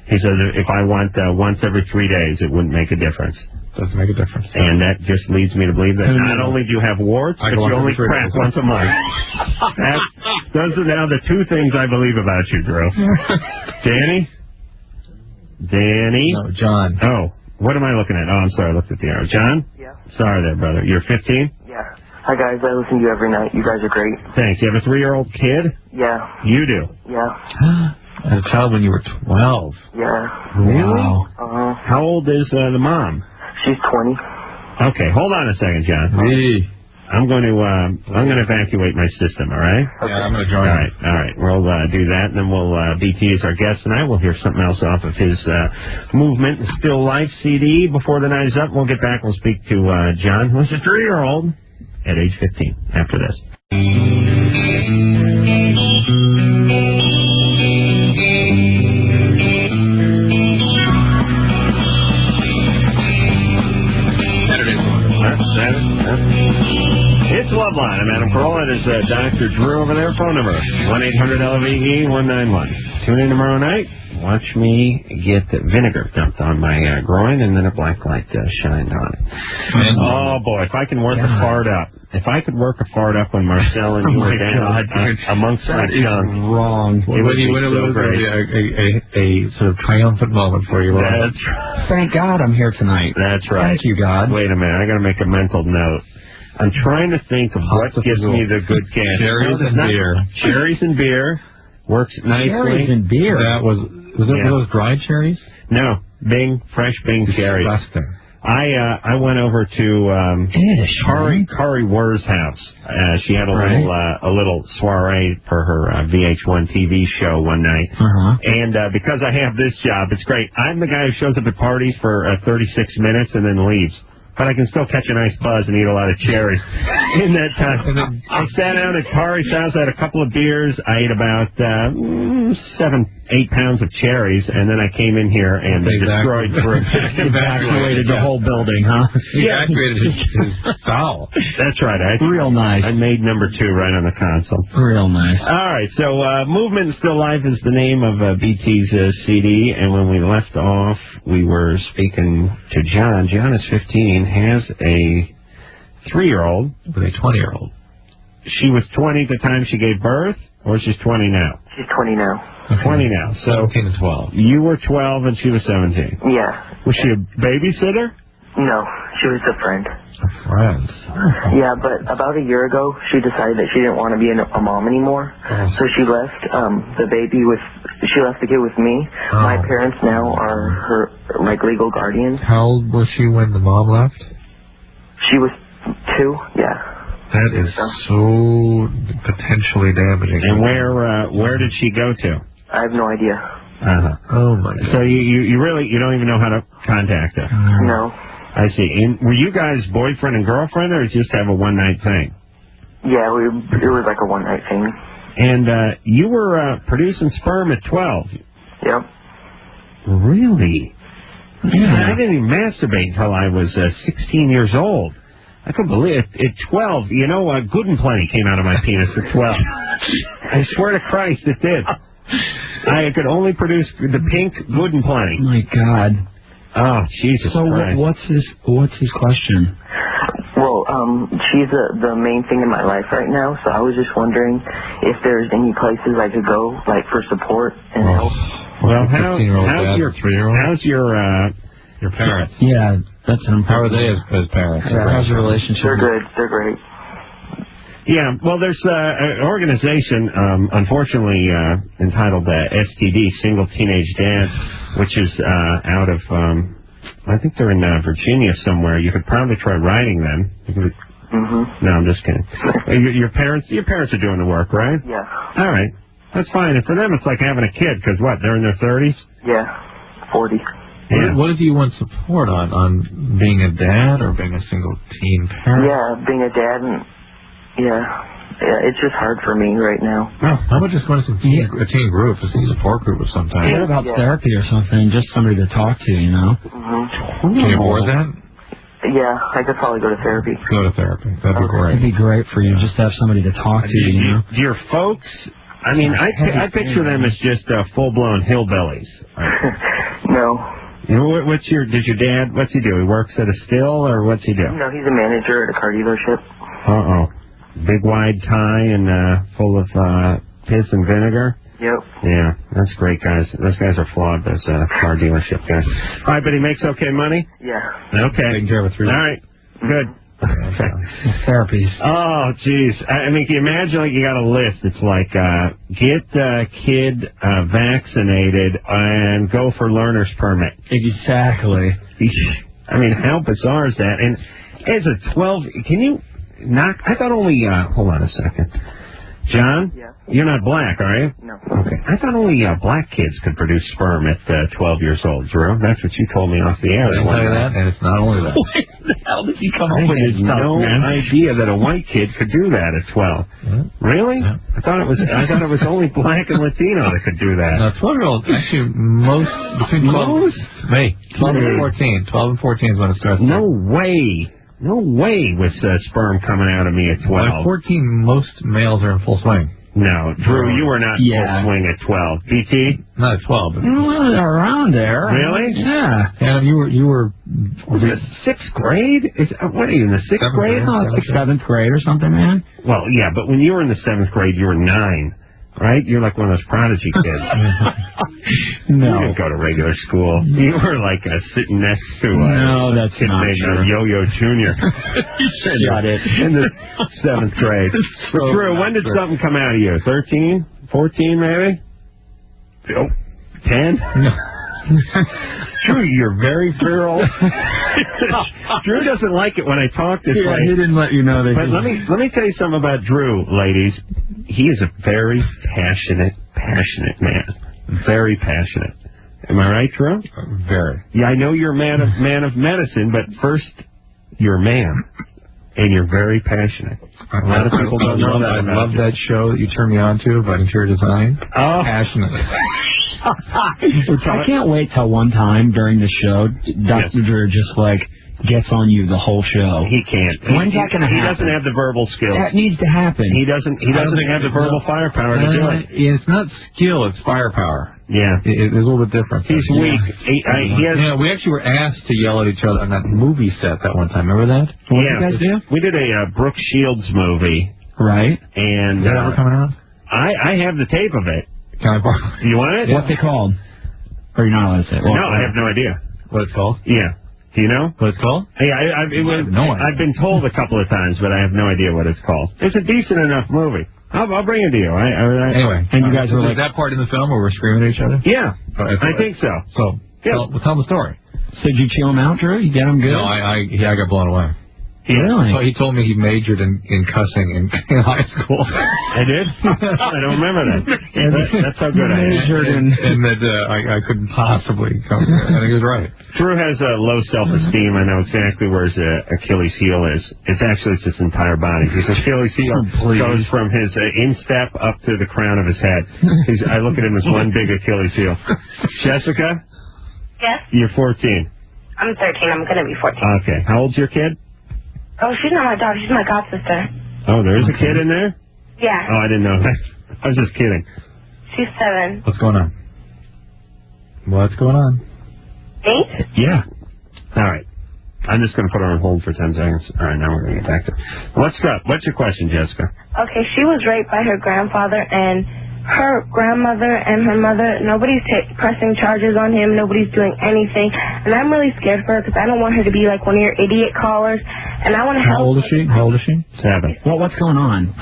He says if I want once every 3 days, it wouldn't make a difference. Doesn't make a difference. And that just leads me to believe that not only do you have warts, but you only crap once a month. Those are now the 2 things I believe about you, Drew. Danny? No, John. Oh, what am I looking at? Oh, I'm sorry, I looked at the arrow. John? Yeah. Sorry there, brother. You're 15? Yeah. Hi, guys. I listen to you every night. You guys are great. Thanks. You have a 3-year-old kid? Yeah. You do? Yeah. As a child when you were 12. Yeah. Really? Wow. How old is the mom? She's 20. Okay, hold on a second, John. I'm going to evacuate my system, all right? Yeah, I'm going to join. All right. We'll do that, and then we'll BT is our guest tonight. We'll hear something else off of his Movement Still Life CD before the night is up. We'll get back. We'll speak to John, who's a 3-year-old at age 15. After this. It's Loveline. I'm Adam Carolla. There's Dr. Drew over there. Phone number 1-800-LVE-191. Tune in tomorrow night. Watch me get the vinegar dumped on my groin and then a black light shined on it. Oh boy, if I can work a fart up. If I could work a fart up when Marcel and you were down amongst my junk. Wrong. It would be so great. A sort of triumphant moment for you. Thank God I'm here tonight. That's right. Thank you, God. Wait a minute. I got to make a mental note. I'm trying to think of what gives me the good cash. Cherries and beer. Cherries and beer works nicely. Cherries and beer. That was those dried cherries? No, Bing, fresh Bing cherries. Disgusting. I went over to Kari Wurr's house. She had a little soiree for her VH1 TV show one night. And because I have this job, it's great. I'm the guy who shows up at parties for 36 minutes and then leaves. But I can still catch a nice buzz and eat a lot of cherries in that time. I sat down at Kari's house, I had a couple of beers, I ate about 7-8 pounds of cherries, and then I came in here and destroyed evacuated the whole building, huh? He evacuated his foul. That's right. Real nice. I made number 2 right on the console. Real nice. All right, so Movement Still Life is the name of BT's CD, and when we left off, we were speaking to John. John is 15, has a 3-year-old. With a 20-year-old. She was 20 at the time she gave birth, or she's 20 now? She's 20 now. 20 now. So 17 and 12. You were 12 and she was 17. Yeah. Was she a babysitter? No, she was a friend. A friend. Yeah, but about a year ago, she decided that she didn't want to be a mom anymore. So she left she left the kid with me. My parents now are her legal guardians. How old was she when the mom left? She was 2. Yeah. That is so potentially damaging. And where did she go to? I have no idea. Oh my God. So you really don't even know how to contact her? No. I see. And were you guys boyfriend and girlfriend, or just have a one-night thing? Yeah, it was like a one-night thing. And you were producing sperm at 12? Yep. Really? Yeah. I didn't even masturbate until I was 16 years old. I couldn't believe it. At 12, Good and Plenty came out of my penis at 12. I swear to Christ, it did. I could only produce the pink Good and Plenty. Oh my God. Oh, Jesus Christ. So what's his question? Well, she's the main thing in my life right now, so I was just wondering if there's any places I could go, like, for support and help. Well, how's your parents? Yeah, that's an important. How are they as parents? How's your relationship? They're good. They're great. Yeah, well, there's an organization, unfortunately, entitled STD, Single Teenage Dads, which is out of, I think they're in Virginia somewhere. You could probably try writing them. No, I'm just kidding. Your parents are doing the work, right? Yeah. All right. That's fine. And for them, it's like having a kid, because what, they're in their 30s? Yeah, 40. Yeah. What do you want support on being a dad or being a single teen parent? Yeah, being a dad and... Yeah, it's just hard for me right now. Oh, how about just going to a teen group, a support group of some type? What about therapy or something? Just somebody to talk to, Can you afford that? Yeah, I could probably go to therapy. Go to therapy. That'd be great. It'd be great for you just to have somebody to talk to, Do your folks... I mean, I picture them as just full-blown hillbillies. No. What's your dad, what's he do? He works at a still, or what's he do? No, he's a manager at a car dealership. Uh-oh. Big wide tie and full of piss and vinegar? Yep. Yeah, that's great, guys. Those guys are flawed, those car dealership guys. All right, but he makes okay money? Yeah. Okay. Taking care of a 3. All right. Good. Therapies. Oh, jeez. I mean, can you imagine, like, you got a list. It's like, get kid vaccinated and go for learner's permit. Exactly. I mean, how bizarre is that? And as a 12, can you knock? I thought only, hold on a second. John? Yeah. You're not black, are you? No. Okay. I thought only black kids could produce sperm at 12 years old, Drew. That's what you told me off the air. I didn't tell you that, and it's not only that. Where the hell did he come up I with had this stuff, no man? idea that a white kid could do that at 12. Really? Yeah. I thought it was only black and Latino that could do that. Now, 12-year-olds, actually, between 12 and 14. 12 and 14 is when it starts. No way. No way was sperm coming out of me at 12. By 14, most males are in full swing. No, Drew, you were not in full swing at 12. BT? Not at 12. But Well, around there. Really? Yeah. and you were Was it 6th grade? What are you, in the 6th grade? Oh, it's like 7th grade or something, man. Well, yeah, but when you were in the 7th grade, you were 9, right? You're like one of those prodigy kids. You didn't go to regular school. You were like sitting next to No, that's kid not named true. Yo-Yo Jr. Got it. In the 7th grade. But Drew, when did something come out of you? 13? 14 maybe? Oh, 10? No. Drew, you're very virile. Drew doesn't like it when I talk this way. He didn't let you know that. But let me tell you something about Drew, ladies. He is a very passionate man. Very passionate. Am I right, Drew? Very. Yeah, I know you're a man of medicine, but first, you're a man, and you're very passionate. A lot of people don't know that. I love that show that you turned me on to about interior design. Oh, Passionate. I can't wait till one time during the show, Dr. Drew just like gets on you the whole show. He can't. When's that going to happen? He doesn't have the verbal skills. That needs to happen. He doesn't have the verbal firepower to do it. It's not skill, it's firepower. Yeah. It's a little bit different. He's weak. He has. Yeah, we actually were asked to yell at each other on that movie set that one time. Remember that? What did you guys do? We did a Brooke Shields movie. Right. And is that ever coming out? I have the tape of it. Can I borrow? You want it? What's it called? Or you're not allowed to say it? No, I have no idea. What it's called? Yeah. Do you know? What it's called? Hey, I've been told a couple of times, but I have no idea what it's called. It's a decent enough movie. I'll bring it to you. Anyway, and you guys were like, that part in the film where we're screaming at each other? Yeah, I think so. So, tell the story. So did you chill him out, Drew? You get him good? No, I got blown away. Really? So he told me he majored in cussing in high school. I did? I don't remember that. That's how good I am. Majored in... And that I couldn't possibly come. I think he was right. Drew has a low self-esteem. I know exactly where his Achilles heel is. It's actually his entire body. His Achilles heel goes from his instep up to the crown of his head. I look at him as one big Achilles heel. Jessica? Yes? You're 14. I'm 13. I'm going to be 14. Okay. How old's your kid? Oh, she's not my daughter. She's my godsister. Oh, there's a kid in there? Yeah. Oh, I didn't know that. I was just kidding. She's 7. What's going on? What's going on? 8? Yeah. All right. I'm just going to put her on hold for 10 seconds. All right, now we're going to get back to it. What's your question, Jessica? Okay, she was raped by her grandfather, and her grandmother and her mother, nobody's pressing charges on him. Nobody's doing anything. And I'm really scared for her because I don't want her to be like one of your idiot callers. And I want to help. How old is she? 7. Well, what's going on?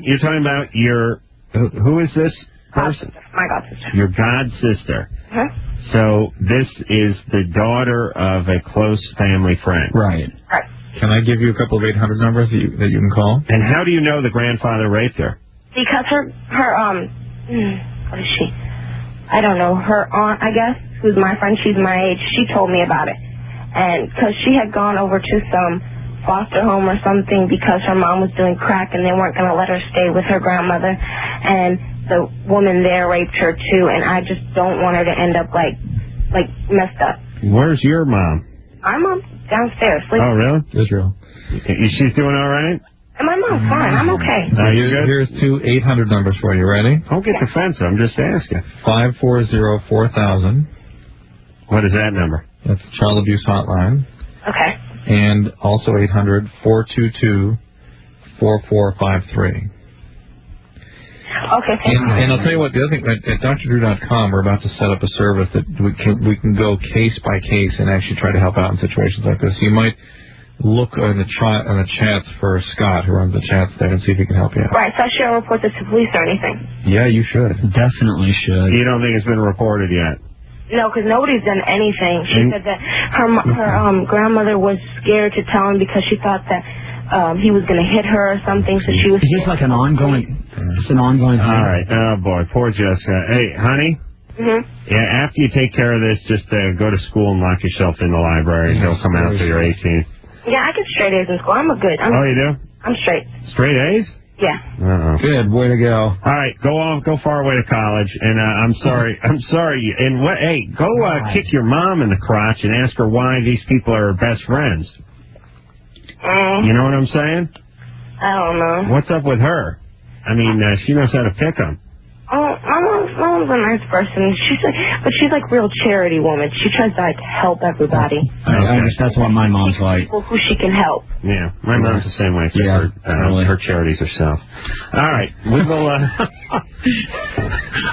You're talking about who is this person? My godsister. Your god sister. Huh? So this is the daughter of a close family friend. Right. Right. Can I give you a couple of 800 numbers that you can call? And how do you know the grandfather raped her? Because what is she? I don't know. Her aunt, I guess, who's my friend, she's my age, she told me about it. And because she had gone over to some foster home or something because her mom was doing crack and they weren't going to let her stay with her grandmother. And the woman there raped her too, and I just don't want her to end up like messed up. Where's your mom? My mom's downstairs sleeping. Oh, really? Israel. She's doing all right? And my mom's fine. I'm okay. You good? Here's 2 800 numbers for you. Ready? Don't get defensive. I'm just asking. 540-4000. What is that number? That's the Child Abuse Hotline. Okay. And also 800-422-4453. Okay. And I'll tell you what, the other thing, at drdrew.com, we're about to set up a service that we can go case by case and actually try to help out in situations like this. You might look in the chats for Scott, who runs the chats there, and see if he can help you out. Right, so I shouldn't report this to police or anything. Yeah, you should. Definitely should. You don't think it's been reported yet? No, because nobody's done anything. She said that her grandmother was scared to tell him because she thought that he was going to hit her or something, so she was... Is this like an ongoing... It's an ongoing thing? All right. Oh, boy. Poor Jessica. Hey, honey? Yeah, after you take care of this, just go to school and lock yourself in the library. They'll come out till you're 18. Yeah, I get straight A's in school. I'm a good... Oh, you do? I'm straight. Straight A's? Yeah. Uh-oh. Good. Way to go. All right, go far away to college, and I'm sorry, and what? Hey, go kick your mom in the crotch and ask her why these people are her best friends. You know what I'm saying? I don't know. What's up with her? I mean, she knows how to pick them. Oh, my mom's a nice person. She's like real charity woman. She tries to like help everybody. That's what my mom's like. People who she can help. Yeah, my mom's the same way. Her charities herself. All right, we will.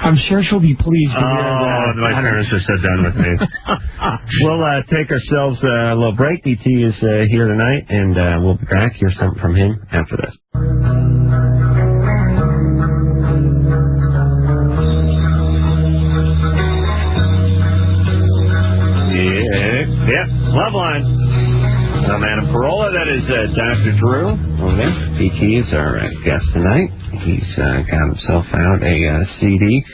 I'm sure she'll be pleased to hear that. My parents are so done with me. We'll take ourselves a little break. BT is here tonight, and we'll be back. Hear something from him after this. Yeah, Loveline. I'm Adam Carolla. That is Dr. Drew over there. BT is our guest tonight. He's got himself out a CD.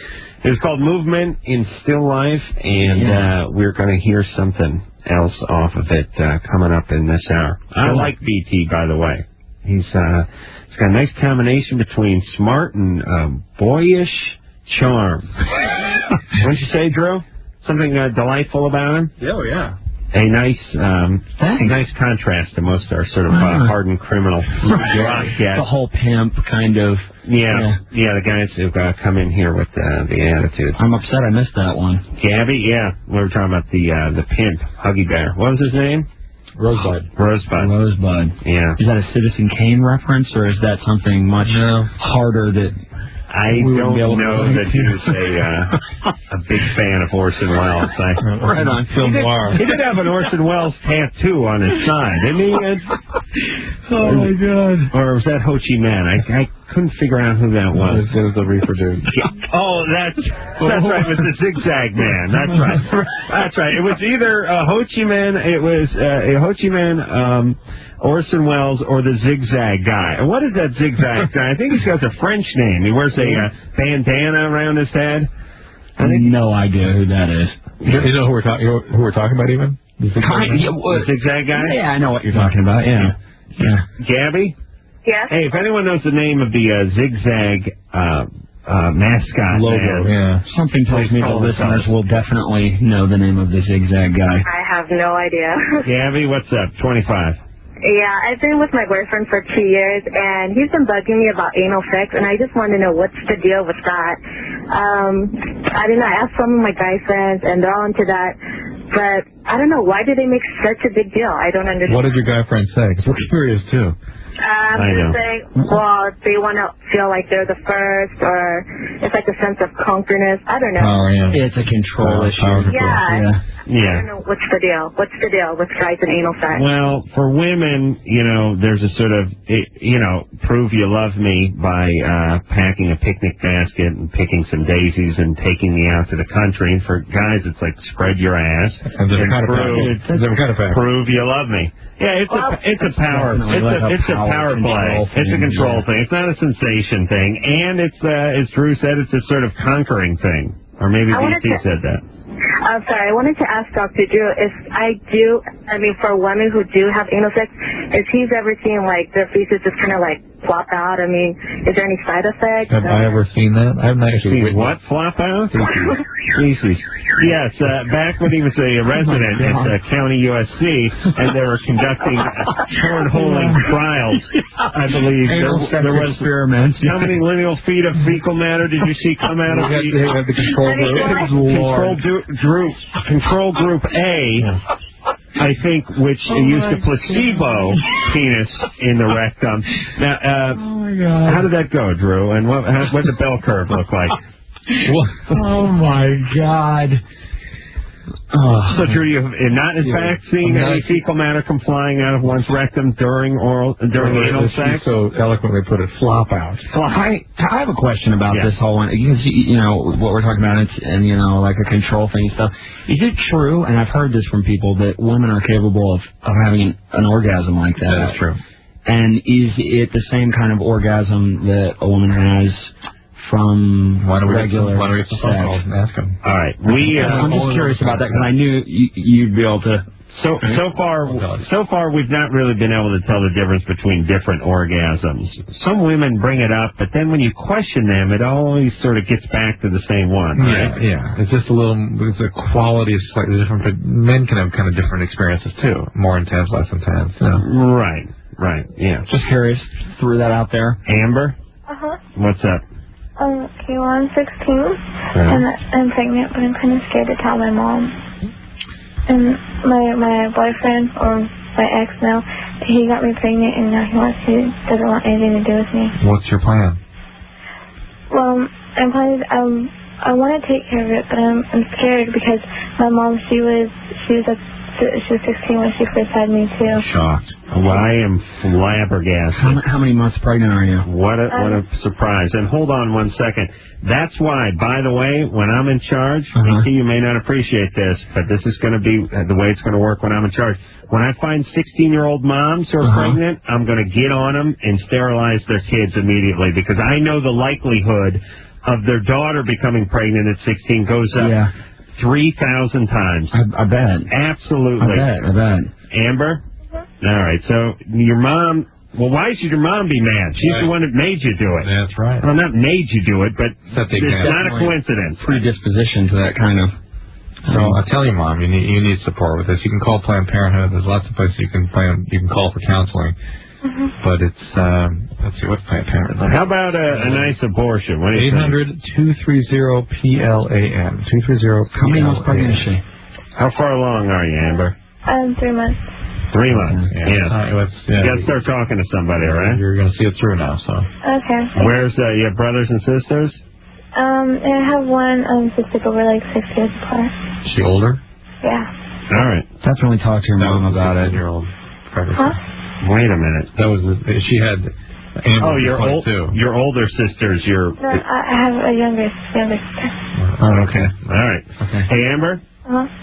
It's called Movement in Still Life, and we're going to hear something else off of it coming up in this hour. I like BT, by the way. He's got a nice combination between smart and boyish charm. Wouldn't you say, Drew? Something delightful about him? Oh, yeah. A nice contrast to most of our sort of hardened criminal rock cats. The whole pimp kind of. Yeah, the guys who come in here with the attitude. I'm upset I missed that one. Gabby, yeah. We were talking about the pimp, Huggy Bear. What was his name? Rosebud. Yeah. Is that a Citizen Kane reference, or is that something much harder that... I don't know that he was a big fan of Orson Welles. Right on, film noir. He did have an Orson Welles tattoo on his side, didn't he? Oh, my God. Or was that Ho Chi Minh? I couldn't figure out who that was. It was the Reefer Dude. Oh, that's right. It was the Zigzag Man. That's right. It was either Ho Chi Minh. It was Ho Chi Minh, Orson Welles, or the Zigzag guy. And what is that Zigzag guy? I think he's got a French name. He wears a bandana around his head. I have no idea who that is. You know who we're talking about, even? The Zigzag guy? Yeah, I know what you're talking about. Yeah. Gabby? Yes? Hey, if anyone knows the name of the Zigzag mascot logo, something tells me the listeners will definitely know the name of the Zigzag guy. I have no idea. Gabby, what's up? 25. Yeah, I've been with my boyfriend for 2 years, and he's been bugging me about anal sex, and I just want to know what's the deal with that. I don't know, I asked some of my guy friends, and they're all into that, but I don't know, why do they make such a big deal? I don't understand. What did your guy friend say? Because we're curious, too. They're saying, well, they want to feel like they're the first, or it's like a sense of conquerness. I don't know. Oh, yeah. It's a control issue. Yeah. I don't know. What's the deal? What's the deal with guys and anal sex? Well, for women, there's a sort of, prove you love me by packing a picnic basket and picking some daisies and taking me out to the country. And for guys, it's like spread your ass and prove you love me. Yeah, it's a power play. It's a control thing. It's not a sensation thing, and it's as Drew said, it's a sort of conquering thing. Or maybe BT said that. I'm sorry, I wanted to ask Dr. Drew if for women who do have anal sex, if he's ever seen like their feces just kind of like flop out. I mean, is there any side effects? Have I ever seen that? I haven't actually seen what? Flop out? Feces. Yes, back when he was a resident at County USC, and they were conducting cornholing trials, I believe. There was experiments. How many lineal feet of fecal matter did you see come out of the control group A? I think, which used a placebo penis in the rectum. Now, how did that go, Drew? And what did the bell curve look like? Oh, my God. So, Drew, you have not, in fact, seen any fecal matter come flying out of one's rectum during anal sex? So eloquently put it, flop out. I have a question about this whole one, because, you know, what we're talking about, and, you know, like a control thing and stuff. Is it true, and I've heard this from people, that women are capable of having an orgasm like that? That is true. And is it the same kind of orgasm that a woman has from regular Why don't we get the phone calls and ask them? All right. I'm just curious about that, because I knew you'd be able to... So far, we've not really been able to tell the difference between different orgasms. Some women bring it up, but then when you question them, it always sort of gets back to the same one, right? Yeah. It's just the quality is slightly different, but men can have kind of different experiences, too. More intense, less intense. Right, yeah. Just curious. Threw that out there. Amber? Uh-huh. What's up? Okay, well, I'm 16, and I'm pregnant, but I'm kind of scared to tell my mom. And my boyfriend, or my ex now, he got me pregnant, and now he doesn't want anything to do with me. What's your plan? Well, I'm planning. I want to take care of it, but I'm scared because my mom, she was 16 when she first had me too. Shocked. Well, I am flabbergasted. How many months pregnant are you? What a surprise. And hold on one second. That's why, by the way, when I'm in charge, you may not appreciate this, but this is going to be the way it's going to work when I'm in charge. When I find 16-year-old moms who are pregnant, I'm going to get on them and sterilize their kids immediately, because I know the likelihood of their daughter becoming pregnant at 16 goes up 3,000 times. I bet. Absolutely. I bet. Amber? All right, so your mom... Well, why should your mom be mad? She's the one that made you do it. That's right. Well, not made you do it, but it's not a coincidence. Predisposition to that kind of... So I tell you, Mom, you need support with this. You can call Planned Parenthood. There's lots of places you can call for counseling. But it's let's see, what's Planned Parenthood? How about a nice abortion? What do you think? 800-230-PLAN. 230-PLAN. How many months pregnant is she? How far along are you, Amber? 3 months. 3 months. You got to start talking to somebody, all right? You're going to see it through now, so. Okay. Where's you have brothers and sisters? I have one sister, but we're like 6 years apart. Is she older? Yeah. All right. Definitely talk to your mom about it. Huh? Wait a minute. That was she had. Amber your older sisters. No, I have a younger sister. Oh, okay. All right. Okay. Hey, Amber.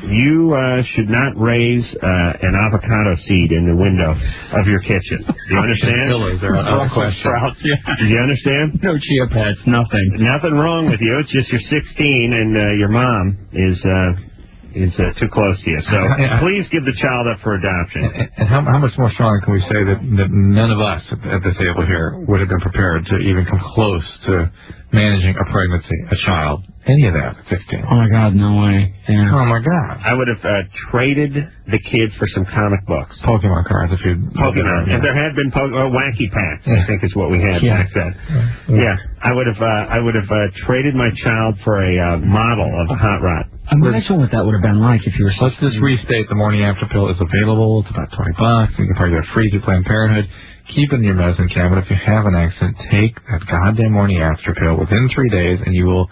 You should not raise an avocado seed in the window of your kitchen. Do you understand? Pillars are out of question. Do you understand? No chia pets, nothing. Nothing wrong with you. It's just you're 16 and your mom is too close to you. So please give the child up for adoption. And how much more strong can we say that none of us at this table here would have been prepared to even come close to managing a pregnancy, a child, any of that at 16? Oh, my God, no way. Yeah. Oh, my God. I would have traded the kid for some comic books. Pokemon cards, if you... Pokemon. If there had been Wacky Packs, I think is what we had back then. Yeah. I would have traded my child for a model of a hot rod. Imagine what that would have been like if you were... Let's just restate, the morning after pill is available. It's about $20. You can probably get it free through Planned Parenthood. Keep it in your medicine cabinet. If you have an accident, take that goddamn morning after pill within 3 days, and you will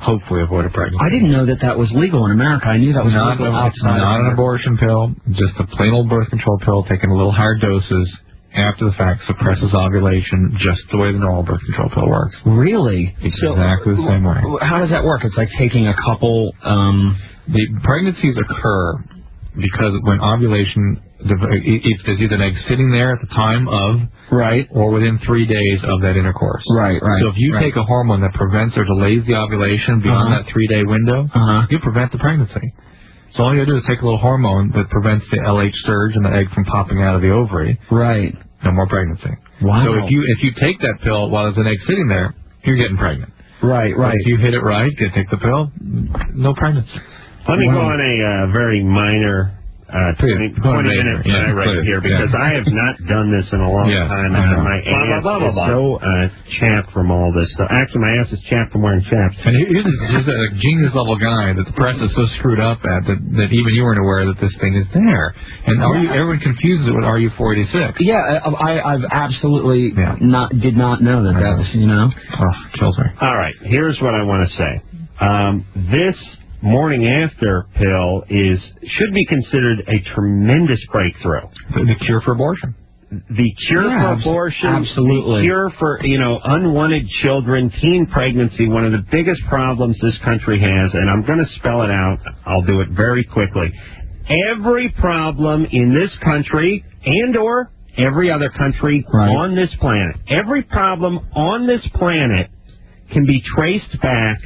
hopefully avoid a pregnancy. I didn't know that was legal in America. I knew that was legal outside. Not an abortion pill, just a plain old birth control pill taken a little higher doses. After the fact, suppresses ovulation just the way the normal birth control pill works. Really? Exactly the same way. How does that work? It's like taking a couple... The pregnancies occur because when ovulation... There's either an egg sitting there at the time of... Right. Or within 3 days of that intercourse. Right. So if you take a hormone that prevents or delays the ovulation beyond that 3-day window, you prevent the pregnancy. So all you gotta do is take a little hormone that prevents the LH surge and the egg from popping out of the ovary. Right. No more pregnancy. Wow. So if you take that pill while there's an egg sitting there, you're getting pregnant. Right. But if you hit it right, take the pill, no pregnancy. Let me go on a very minor 20-minute tirade here, because I have not done this in a long time, and my ass is so chapped from all this stuff. Actually, my ass is chapped from wearing chaps. And he's a genius-level guy that the press is so screwed up at that even you weren't aware that this thing is there. And everyone confuses it with RU-486. Yeah, I've absolutely did not know that was, kills me. All right, here's what I want to say. This morning after pill should be considered a tremendous breakthrough. The cure for abortion. The cure for abortion, absolutely. The cure for, unwanted children, teen pregnancy, one of the biggest problems this country has, and I'm going to spell it out. I'll do it very quickly. Every problem in this country and or every other country on this planet, every problem on this planet can be traced back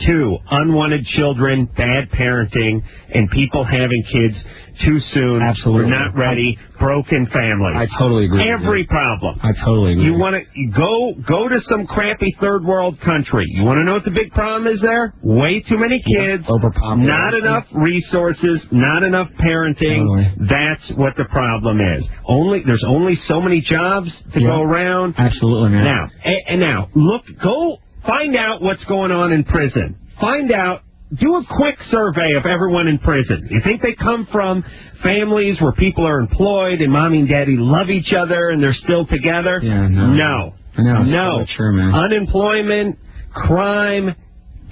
to unwanted children, bad parenting, and people having kids too soon. Absolutely. We're not ready. Broken families. I totally agree. Every problem. I totally agree. You want to go to some crappy third world country. You want to know what the big problem is there? Way too many kids. Overpopulation. Not enough resources. Not enough parenting. Totally. That's what the problem is. There's only so many jobs to go around. Absolutely, man. Now, go find out what's going on in prison. Find out. Do a quick survey of everyone in prison. You think they come from families where people are employed and mommy and daddy love each other and they're still together? Yeah, no. No. It's true, man. Unemployment, crime,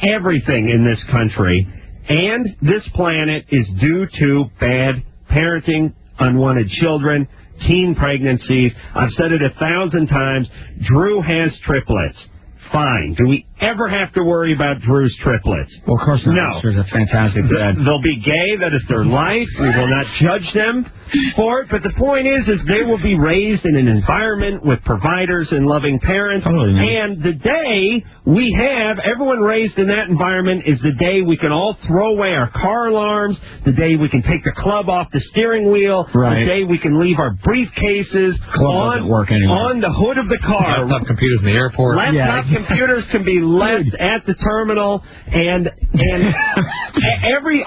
everything in this country and this planet is due to bad parenting, unwanted children, teen pregnancies. I've said it 1,000 times. Drew has triplets. Fine. Do we ever have to worry about Drew's triplets? Well, of course not. No. Drew's a fantastic dad. They'll be gay. That is their life. We will not judge them for it. But the point is they will be raised in an environment with providers and loving parents. Totally. And the day we have everyone raised in that environment is the day we can all throw away our car alarms, the day we can take the club off the steering wheel, the day we can leave our briefcases on the hood of the car. Laptop computers in the airport. Laptop computers can be left at the terminal, and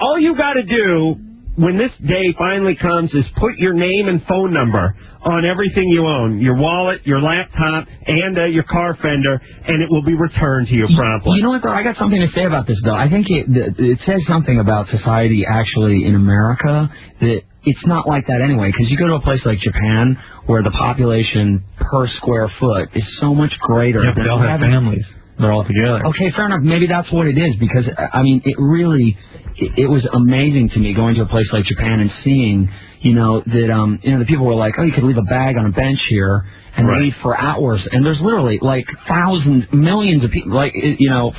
all you got to do when this day finally comes is put your name and phone number on everything you own, your wallet, your laptop, and your car fender, and it will be returned to you promptly. You know what, though? I got something to say about this, though. I think it says something about society actually in America that it's not like that anyway, because you go to a place like Japan where the population per square foot is so much greater. Yeah, but they all have families. They're all together. Okay, fair enough. Maybe that's what it is, because, I mean, it was amazing to me going to a place like Japan and seeing, that, the people were like, oh, you could leave a bag on a bench here and leave for hours. And there's literally, like, thousands, millions of people, like,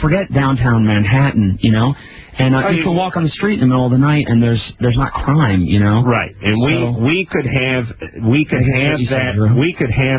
forget downtown Manhattan, And you can walk on the street in the middle of the night, and there's not crime, Right, and we could have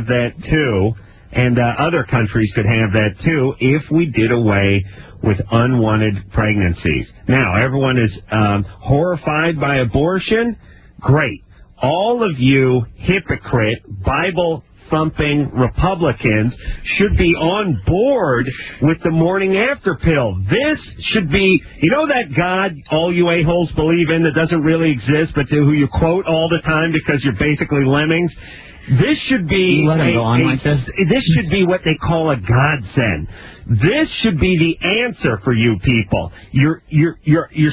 that too, and other countries could have that too if we did away with unwanted pregnancies. Now, everyone is horrified by abortion. Great, all of you hypocrite Bible-thumping Republicans should be on board with the morning after pill. This should be, that God all you a-holes believe in that doesn't really exist, but who you quote all the time because you're basically lemmings. This should be this should be what they call a godsend. This should be the answer for you people. You're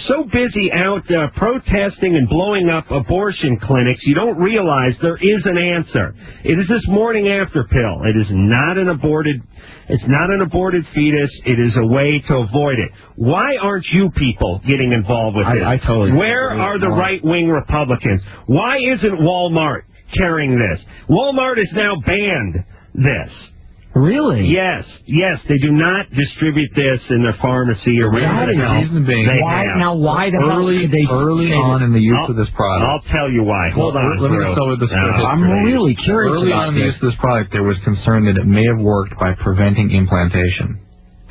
so busy out protesting and blowing up abortion clinics, you don't realize there is an answer. It is this morning after pill. It is not an aborted. It's not an aborted fetus. It is a way to avoid it. Why aren't you people getting involved with this? I totally. Where are the right-wing Republicans? Why isn't Walmart carrying this? Walmart has now banned this. Really? Yes. They do not distribute this in their pharmacy or wherever the hell they have. Now, why the hell did they early on in the use of this product? I'll tell you why. Hold on. Let me start with this. I'm really curious. Early on in the use of this product, there was concern that it may have worked by preventing implantation,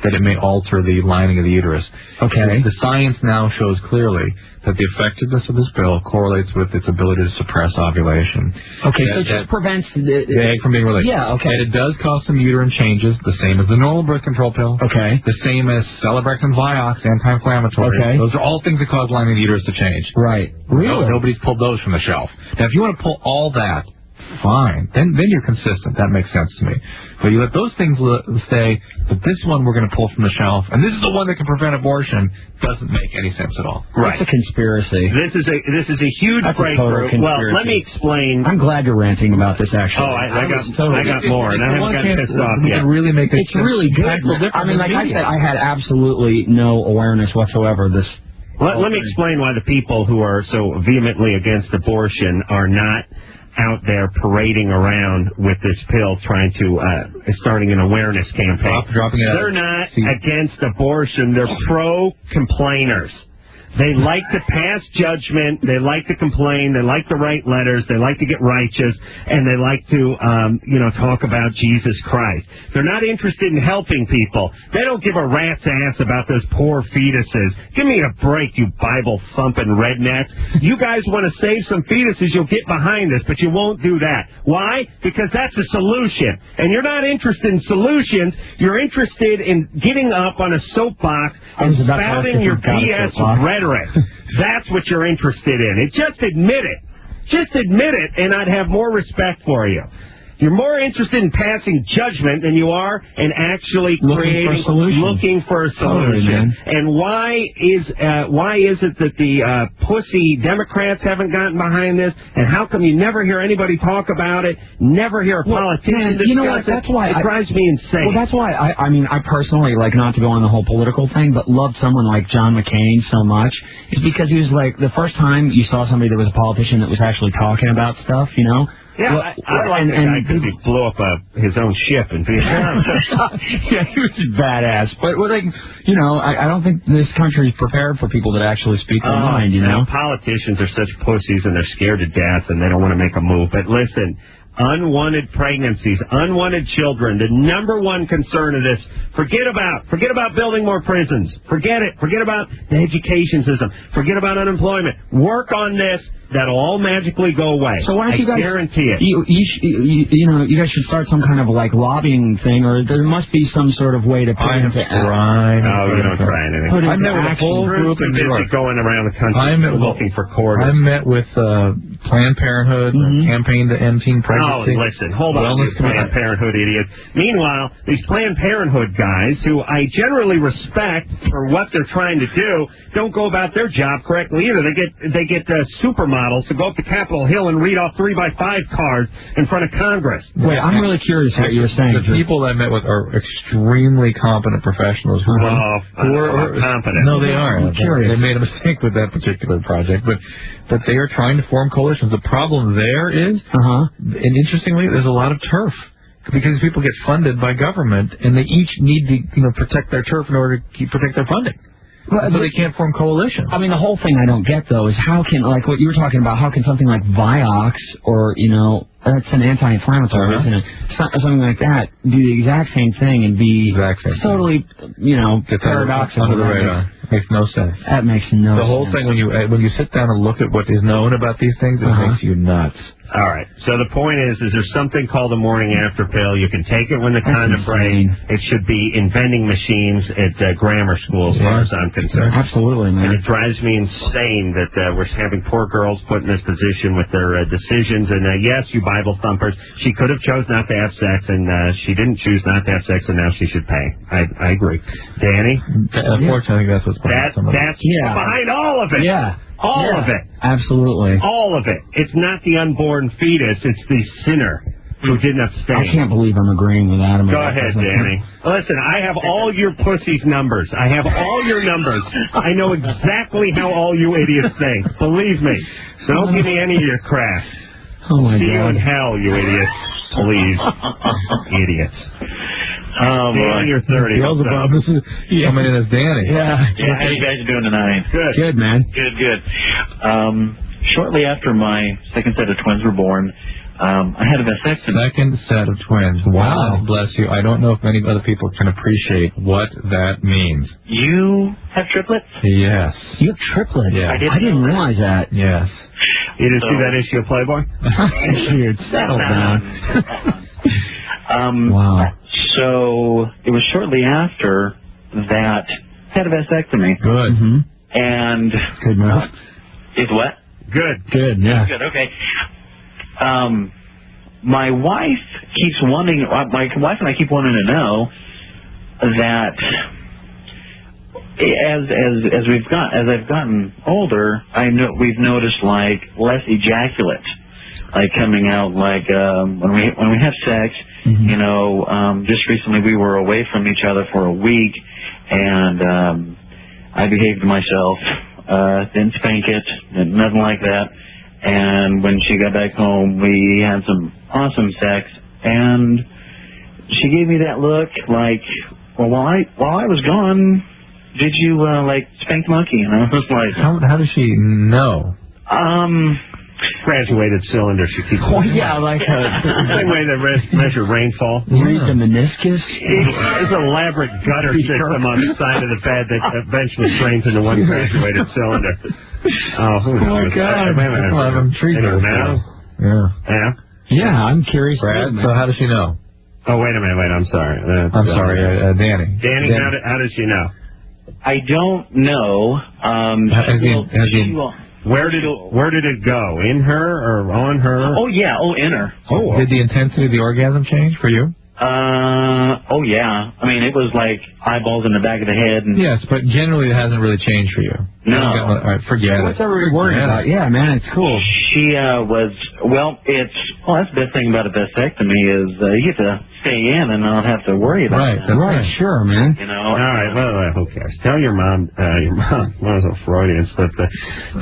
that it may alter the lining of the uterus. Okay. The science now shows clearly that the effectiveness of this pill correlates with its ability to suppress ovulation. Okay, so it just prevents the egg from being released. Yeah, okay. And it does cause some uterine changes, the same as the normal birth control pill. Okay. The same as Celebrex and Vioxx, anti-inflammatory. Okay. Those are all things that cause lining of the uterus to change. Right. Really? Nobody's pulled those from the shelf. Now, if you want to pull all that, fine. Then you're consistent. That makes sense to me. But you let those things stay, but this one we're going to pull from the shelf, and this is the one that can prevent abortion, doesn't make any sense at all. Right. It's a conspiracy. This is a huge breakthrough. Well, let me explain. I'm glad you're ranting about this, actually. Oh, I got more, and I haven't gotten pissed off yet. Really make it's really good. I mean, like I said, I had absolutely no awareness whatsoever. Let me explain why the people who are so vehemently against abortion are not out there parading around with this pill trying to, starting an awareness campaign. They're not against abortion. They're pro-complainers. They like to pass judgment. They like to complain. They like to write letters. They like to get righteous. And they like to, talk about Jesus Christ. They're not interested in helping people. They don't give a rat's ass about those poor fetuses. Give me a break, you Bible-thumping rednecks. You guys want to save some fetuses, you'll get behind us, but you won't do that. Why? Because that's a solution. And you're not interested in solutions. You're interested in getting up on a soapbox and spouting your BS rhetoric. That's what you're interested in. Just admit it. Just admit it, and I'd have more respect for you. You're more interested in passing judgment than you are in actually looking for a solution. And why is it that the pussy Democrats haven't gotten behind this? And how come you never hear anybody talk about it? Never hear a politician discuss you know what? That's why it drives me insane. Well, that's why I personally, not to go on the whole political thing, but loved someone like John McCain so much, is because he was the first time you saw somebody that was a politician that was actually talking about stuff, Yeah, I like the guy because he blew up his own ship in Vietnam. Yeah, he was badass. But, I don't think this country is prepared for people that actually speak their mind, Politicians are such pussies, and they're scared to death, and they don't want to make a move. But listen, unwanted pregnancies, unwanted children, the number one concern of this, forget about building more prisons. Forget it. Forget about the education system. Forget about unemployment. Work on this. That'll all magically go away. So why don't you guys guarantee it? You guys should start some kind of lobbying thing, or there must be some sort of way to put No, we don't try anything. I met with a whole group in New York going around the country looking for quarters. I met with Planned Parenthood, campaign to end teen pregnancy. Oh, listen, hold on, you Planned Parenthood idiots. Meanwhile, these Planned Parenthood guys, who I generally respect for what they're trying to do, don't go about their job correctly either. They get supermodels to go up to Capitol Hill and read off 3x5 cards in front of Congress. Wait, I'm really curious what you were saying. The people I met with are extremely competent professionals who are competent. No, they are. I'm curious. They made a mistake with that particular project, but they are trying to form coalitions. The problem there is, and interestingly, there's a lot of turf. Because people get funded by government, and they each need to, protect their turf in order to protect their funding. So they can't form coalitions. I mean, the whole thing I don't get, though, is how can, what you were talking about, how can something like Vioxx or, that's an anti-inflammatory, isn't it? Something like that do the exact same thing and be totally, paradoxical. Under the radar. Makes no sense. That makes no sense. The whole thing, when you sit down and look at what is known about these things, it makes you nuts. All right. So the point is there's something called a morning after pill. You can take it when the condom breaks. It should be in vending machines at grammar schools, as far as I'm concerned. Absolutely, man. And it drives me insane that we're having poor girls put in this position with their decisions. And yes, you Bible thumpers, she could have chose not to have sex, and she didn't choose not to have sex, and now she should pay. I agree. Danny? Unfortunately, I think that's what's behind some of it. That's behind all of it. Yeah. All of it. Absolutely. All of it. It's not the unborn fetus. It's the sinner who didn't abstain. I can't believe I'm agreeing with Adam. Go ahead, Danny. Listen, I have all your pussy's numbers. I have all your numbers. I know exactly how all you idiots think. Believe me. So don't give me any of your crap. Oh, my God. See you in hell, you idiots. Please. Idiots. Oh, boy. You're 30. Beelzebub, this is coming in as Danny. Yeah, how you guys doing tonight? Good, man. Good. Shortly after my second set of twins were born, I had a vasectomy. Second set of twins. Wow. Bless you. I don't know if many other people can appreciate what that means. You have triplets? Yes. You have triplets? Yeah. I didn't realize that. Yes. You didn't see that issue of Playboy? Weird. Settle down. Wow. So it was shortly after that I had a vasectomy. Good. Mm-hmm. And good move. Is what? Good. Yeah. Good. Okay. My wife keeps wanting. My wife and I keep wanting to know that as I've gotten older, we've noticed less ejaculate, coming out when we have sex. Mm-hmm. Just recently we were away from each other for a week, and I behaved myself didn't spank it, nothing like that. And when she got back home, we had some awesome sex, and she gave me that look like, well, while I was gone, did you, like, spank the monkey? And I was like... How does she know? Graduated cylinder, she keeps... Oh, yeah, like same way they measure rainfall. Read the meniscus. It's an elaborate gutter system on the side of the bed that eventually drains into one graduated cylinder. Oh, who knows? My God. I'm intrigued now. Yeah. Yeah, I'm curious. Brad, so how does she know? Oh, wait a minute. I'm sorry. I'm sorry, Danny. Danny, how does she know? I don't know. Where did it go? In her or on her? Oh, yeah. Oh, in her. Oh. Did the intensity of the orgasm change for you? Oh, yeah. I mean, it was like eyeballs in the back of the head. And yes, but generally it hasn't really changed for you. No. All right, forget What's everybody worried about? Yeah, man, it's cool. She was, that's the best thing about a vasectomy is you get to stay in and not have to worry about that. Right, sure, man. You know. All right, well, who cares? Tell your mom, one of those Freudians, but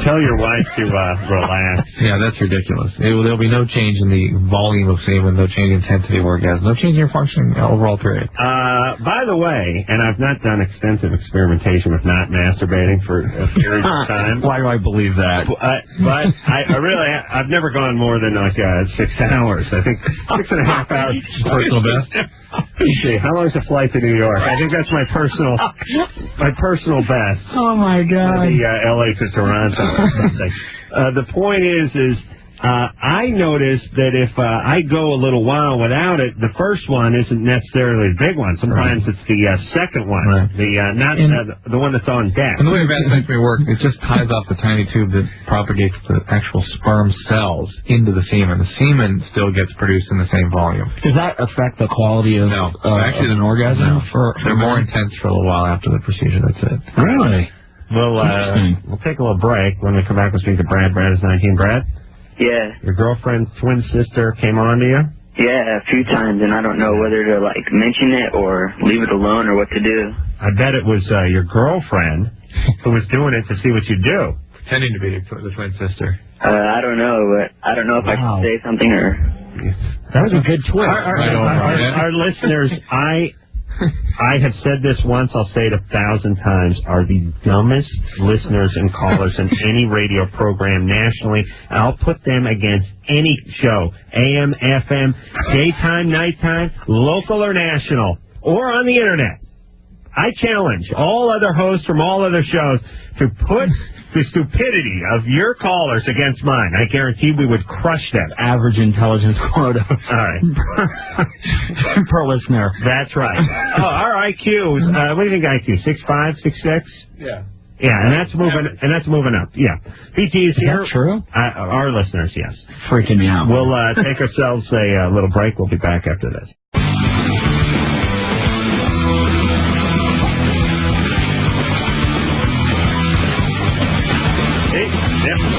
tell your wife to relax. Yeah, that's ridiculous. There'll be no change in the volume of semen, no change in intensity of orgasm, no change in your functioning overall period. By the way, and I've not done extensive experimentation with not masturbating for a period of time. Why do I believe that? But I've never gone more than like 6 hours. I think 6.5 hours. Personal best. See, how long is the flight to New York? I think that's my personal best. Oh my God. The LA to Toronto or something. The point is I noticed that if I go a little while without it, the first one isn't necessarily the big one. Sometimes it's the second one, the one that's on deck. And the way vasectomy works, it just ties off the tiny tube that propagates the actual sperm cells into the semen. The semen still gets produced in the same volume. Does that affect the quality of actually an orgasm? No. They're more intense for a little while after the procedure. That's it. Really? We'll take a little break. When we come back, we'll speak to Brad. Brad is 19. Brad? Yeah. Your girlfriend's twin sister came on to you? Yeah, a few times, and I don't know whether to, like, mention it or leave it alone or what to do. I bet it was your girlfriend who was doing it to see what you do. Pretending to be the twin sister. I don't know, but I don't know if I should say something or... That was a good twist. Our listeners, I have said this once, I'll say it 1,000 times, are the dumbest listeners and callers in any radio program nationally. I'll put them against any show, AM, FM, daytime, nighttime, local or national, or on the internet. I challenge all other hosts from all other shows to put the stupidity of your callers against mine. I guarantee we would crush them. Average intelligence quota. All right. Per listener. That's right. Our IQ, what do you think IQ? 6'5", 6'6"? Yeah. Yeah, and that's moving up. Yeah. BT is here. Is that true? Our listeners, yes. Freaking me out. We'll take ourselves a little break. We'll be back after this.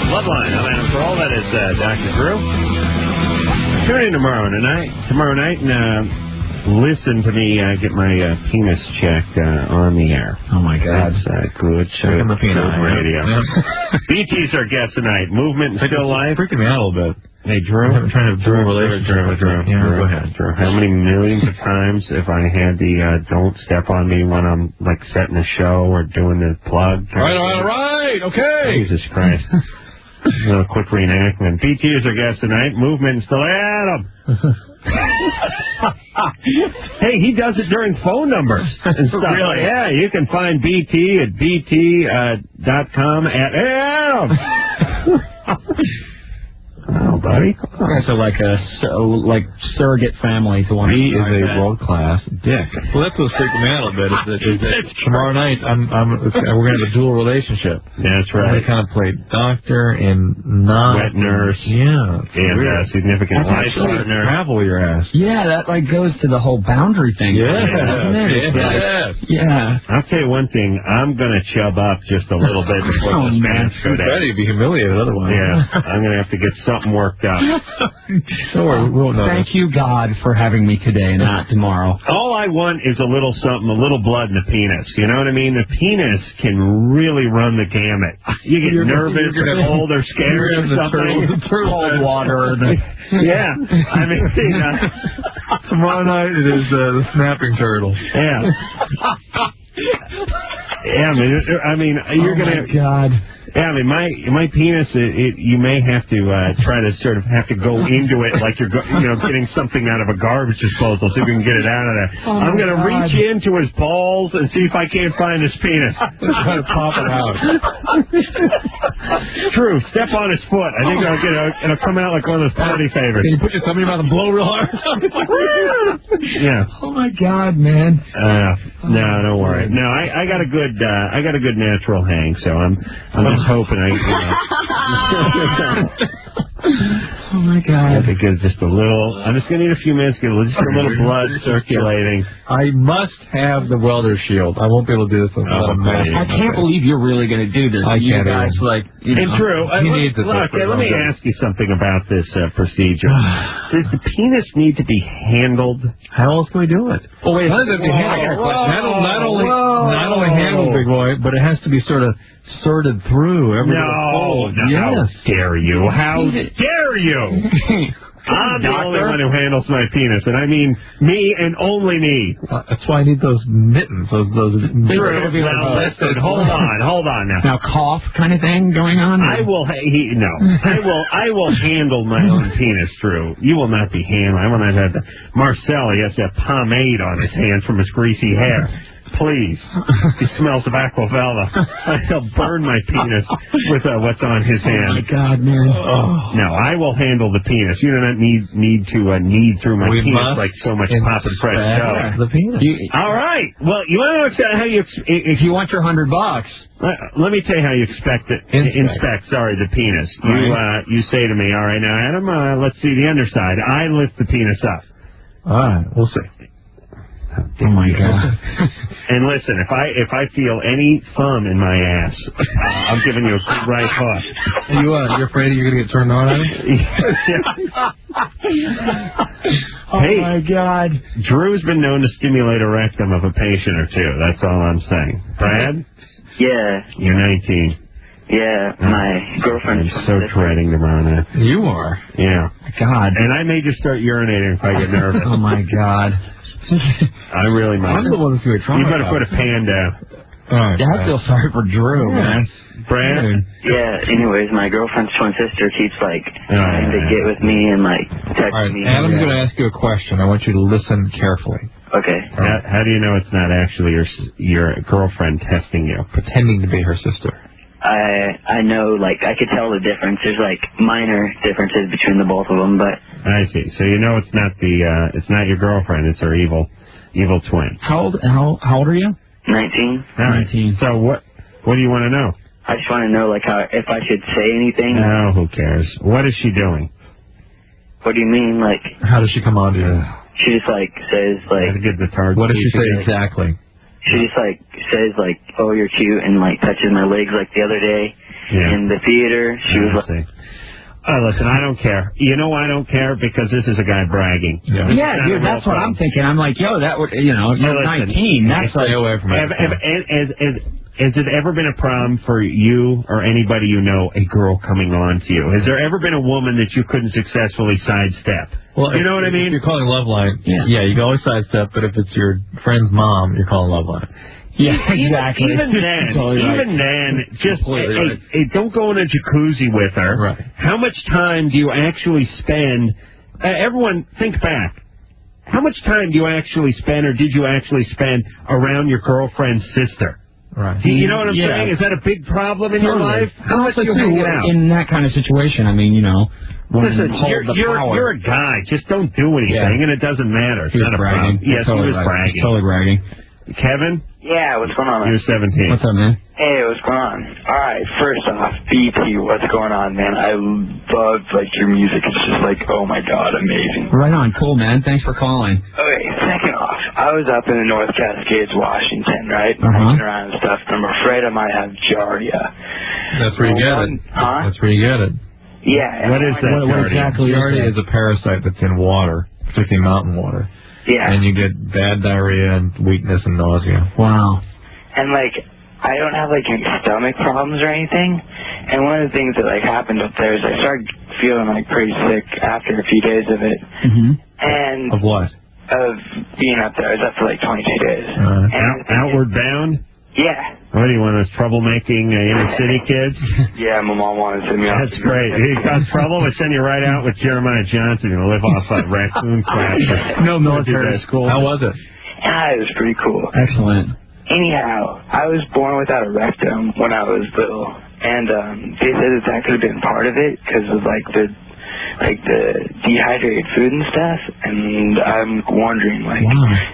Loveline. I'm Adam Carolla. That is Dr. Drew. Tune in tomorrow night, and listen to me get my penis checked on the air. Oh my God, that's good. Checking the penis radio. Yeah. BT's our guest tonight. Movement and still life. Freaking me out a little bit. Hey, Drew. I'm trying to do a relationship. Drew. Go ahead. Drew. How many millions of times have I had the don't step on me when I'm like setting a show or doing the plug? All right. Okay. Jesus Christ. A quick reenactment. BT is our guest tonight. Movement still Adam. Hey, he does it during phone numbers and stuff. Really? Yeah, you can find BT at bt.com at Adam. Oh, buddy. You guys are like surrogate family to one. He is a world-class dick. Well, that's what's freaking me out a bit. Is that tomorrow night we're going to have a dual relationship. That's right. I'm going to kind of play doctor and wet nurse. Yeah. And significant life partner. Travel your ass. Yeah, that like goes to the whole boundary thing. Yeah. Yeah. I'll tell you one thing. I'm going to chub up just a little bit before this match go down. You'd be humiliated otherwise. Yeah. I'm going to have to get something something worked out. Sure, we'll know. Thank you, God, for having me today, not tomorrow. All I want is a little something, a little blood in the penis. You know what I mean? The penis can really run the gamut. You get nervous or cold or scared or something. Cold water. Yeah. I mean, tomorrow night it is the snapping turtle. Yeah. Yeah, I mean, you're gonna. Oh my God. Yeah, I mean, my penis, you may have to try to sort of have to go into it like you're getting something out of a garbage disposal, so you can get it out of there. Oh I'm going to reach into his balls and see if I can't find his penis. Try to pop it out. True. Step on his foot. I think it'll come out like one of those party favors. Can you put your thumb in your mouth and blow real hard? Yeah. Oh my God, man. No, don't worry. No, I got a good natural hang, so I'm just hoping Oh my God. I think it's just a little. I'm just gonna need a few minutes to get just a little blood circulating. I must have the welder shield. I won't be able to do this without a mask. I can't believe you're really going to do this. I can't. Guys, And true. He needs it. Look, let me ask you something about this procedure. Does the penis need to be handled? How else can we do it? Oh wait, Not only handled, big boy, but it has to be sort of sorted through. No, yes. How dare you? How dare you? I'm the only one who handles my penis, and I mean me and only me. That's why I need those mittens. Those big. Now listen, hold on now. Now cough kind of thing going on. I will handle my own penis through. You will not be handling. I will not have Marcel. He has to have pomade on his hands from his greasy hair. Please. He smells of Aquavella. He'll burn my penis with what's on his hand. Oh my God, man. No, I will handle the penis. You do not need to knead through my penis like so much pop and fresh dough. The penis. All right. Well, you want to know how you if you want your $100. Let me tell you how you inspect the penis. Right. You say to me, all right, now Adam, let's see the underside. I lift the penis up. All right, we'll see. Oh my God! And listen, if I feel any thumb in my ass, I'm giving you a good right hook. You're afraid you're gonna get turned on? Oh my God! Drew's been known to stimulate a rectum of a patient or two. That's all I'm saying. Brad? Yeah. You're 19. Yeah, my girlfriend. I'm so dreading tomorrow night. You are. Yeah. God. And I may just start urinating if I get nervous. Oh my God. I really might. I'm the one that's going to try. You better put a pan down. All right, I feel sorry for Drew, man. Brad? Yeah, anyways, my girlfriend's twin sister keeps, trying to get with me and, text me. Adam's going to ask you a question. I want you to listen carefully. Okay. How do you know it's not actually your girlfriend testing you? Pretending to be her sister. I know, I could tell the difference. There's, minor differences between the both of them, but... I see. So you know it's not it's not your girlfriend, it's her evil twin. How old are you? 19. All right. 19. So what do you want to know? I just want to know, if I should say anything. No, who cares? What is she doing? What do you mean, How does she come on to you? She just, says, Gotta get the target. What does she say exactly? She just, says, oh, you're cute, and, touches my legs, the other day in the theater. She was like... listen, I don't care. You know why I don't care? Because this is the guy bragging. Yeah, dude, that's what I'm thinking. I'm like, yo, that would, you're 19. That's stay away from it. Has it ever been a problem for you or anybody you know, a girl coming on to you? Has there ever been a woman that you couldn't successfully sidestep? Well, you know what I mean? If you're calling Loveline, yeah, you can always sidestep, but if it's your friend's mom, you're calling Loveline. Yeah, exactly. Even then, just hey, don't go in a jacuzzi with her. Right. How much time do you actually spend? Everyone, think back. How much time do you actually spend, or did you actually spend around your girlfriend's sister? Right. You know what I'm saying? Is that a big problem in your life? How much do you hang out? In that kind of situation, I mean, listen, you're a guy. Just don't do anything, and it doesn't matter. It's not a problem. Yes, he was bragging. Totally bragging. Kevin? Yeah, what's going on, man? You're 17. What's up, man? Hey, what's going on? All right, first off, BP, what's going on, man? I love, your music. It's just oh, my God, amazing. Right on. Cool, man. Thanks for calling. Okay, second off, I was up in the North Cascades, Washington, right? Hiking around and stuff, and I'm afraid I might have Giardia. That's where you get it. Huh? That's where you get it. Yeah. What is that, what exactly Giardia is a parasite that's in water, particularly mountain water. Yeah. And you get bad diarrhea and weakness and nausea. Wow. And, like, I don't have, like, any stomach problems or anything. And one of the things that, like, happened up there is I started feeling, like, pretty sick after a few days of it. Mm-hmm. And Of what? of being up there. I was up for, like, 22 days. Outward bound? Yeah. What do you want, those troublemaking inner city kids? Yeah, my mom wanted to send me out. That's great. He caused trouble, we send you right out with Jeremiah Johnson. You're going to live off raccoon crap. No military school. How was it? Yeah, it was pretty cool. Excellent. Anyhow, I was born without a rectum when I was little, and they said that could have been part of it because of like the dehydrated food and stuff. And I'm wondering, like,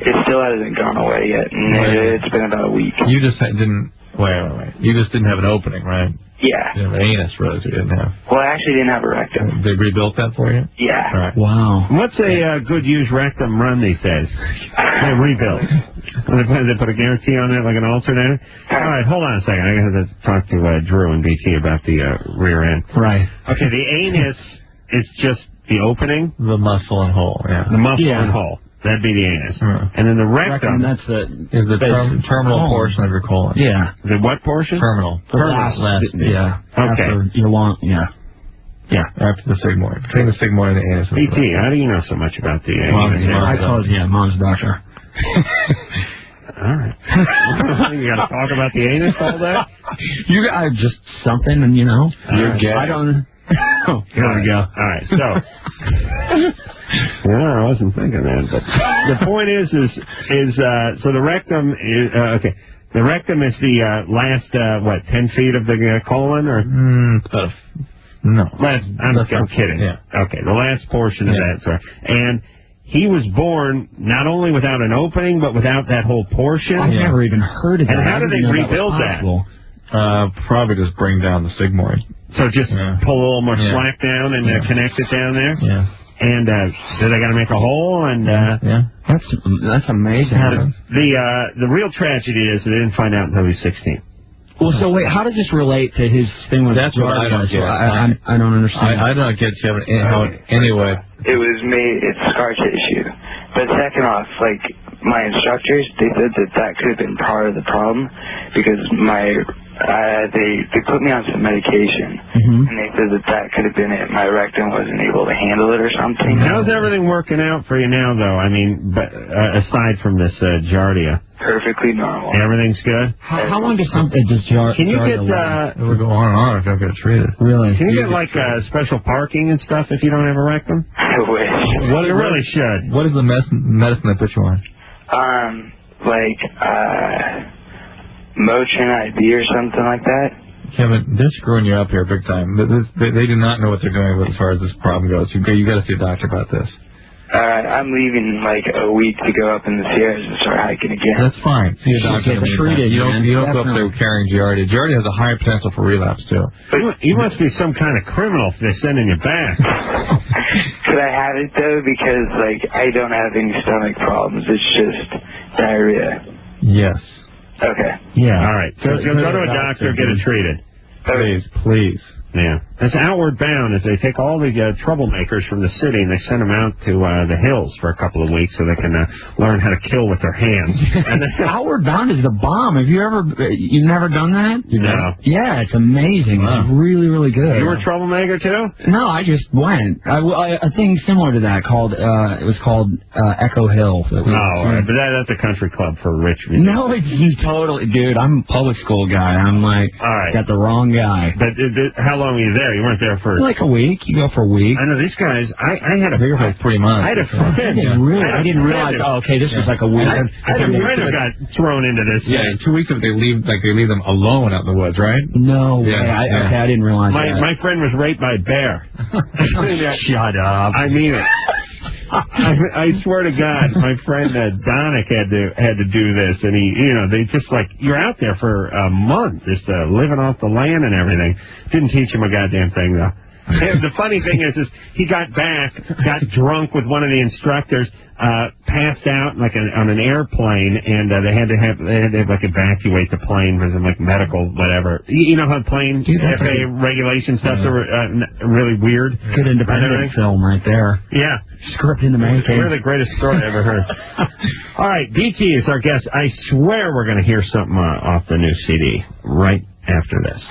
it still hasn't gone away yet, and it's been about a week. You just didn't. Wait. You just didn't have an opening, right? Yeah. You have an anus, really, you didn't have. Well, I actually didn't have a rectum. They rebuilt that for you? Yeah. Right. Wow. What's a good used rectum run these days? They rebuilt. They put a guarantee on it, like an alternator? All right, hold on a second. I got to talk to Drew and BT about the rear end. Right. Okay, the anus is just the opening? The muscle and hole, yeah. The muscle and hole. That'd be the anus. And then the rectum that's is the terminal portion of your colon. Yeah. The what portion? Terminal. Last, yeah. Okay. After your long, yeah. After the sigmoid. Between the sigmoid and the anus. BT, how do you know so much about the anus? I told you, Mom's doctor. All right. You got to talk about the anus all day? You guys just something, and you know. You're gay. I don't. Here we go. All right, so. I wasn't thinking that, but the point is so the rectum is okay. The rectum is the last 10 feet of the colon, or no? I'm kidding. Yeah. Okay, the last portion of that. Sorry. And he was born not only without an opening, but without that whole portion. I've never even heard of that. And how do they rebuild that? Probably just bring down the sigmoid. So just pull a little more slack down and connect it down there? Yeah. And so they got to make a hole, and that's amazing. The real tragedy is they didn't find out until he was 16. Well, so wait, how does this relate to his thing with That's what I don't get. I don't understand. I don't get you how anyway. It was made, it's scar tissue. But second off, like, my instructors, they said that could have been part of the problem because they put me on some medication, and they said that could have been it. My rectum wasn't able to handle it or something. How's everything working out for you now, though? I mean, but aside from this Giardia. Perfectly normal. Everything's good? How long does Giardia Can you get, it would go on and on if you don't get it treated. Really? Can you get, like, special parking and stuff if you don't have a rectum? I wish. You really should. What is the medicine they put you on? Motrin IV or something like that. Kevin, they're screwing you up here big time. They do not know what they're doing as far as this problem goes. You got to see a doctor about this. I'm leaving like a week to go up in the Sierras and start hiking again. That's fine. See a doctor. Treated, you don't go up there carrying Giardia. Giardia has a higher potential for relapse too. You must be some kind of criminal if they're sending you back. Could I have it though? Because like I don't have any stomach problems. It's just diarrhea. Yes. Okay. Yeah. All right. So go to a doctor, get it treated. Please. Yeah. It's outward bound as they take all the troublemakers from the city and they send them out to the hills for a couple of weeks so they can learn how to kill with their hands. And Outward bound is the bomb. Have you never done that? No. Yeah, it's amazing. Wow. It's really, really good. You were a troublemaker too? No, I just went. A thing similar to that called it was called Echo Hill. All right, but that's a country club for rich people. No, it's totally, dude. I'm a public school guy. I'm like, all right, got the wrong guy. But how long were you there? You weren't there for like a week. You go for a week. I know these guys. I had a bigger for 3 months. I had a friend. I didn't realize. Oh, okay, this was like a week. I had a friend who got thrown into this. Yeah, in 2 weeks they leave them alone out in the woods, right? No way. I didn't realize that. My friend was raped by a bear. Shut up. I mean it. I swear to God, my friend Donick had to do this, and they just you're out there for a month, just living off the land and everything. Didn't teach him a goddamn thing though. And the funny thing is he got back, got drunk with one of the instructors, passed out like on an airplane, and they had to like evacuate the plane for some like medical whatever. You know how plane FAA regulation stuff's really weird. Good independent film right there. Yeah, script in the making. We're the greatest story I ever heard. All right, BT is our guest. I swear we're going to hear something off the new CD right after this.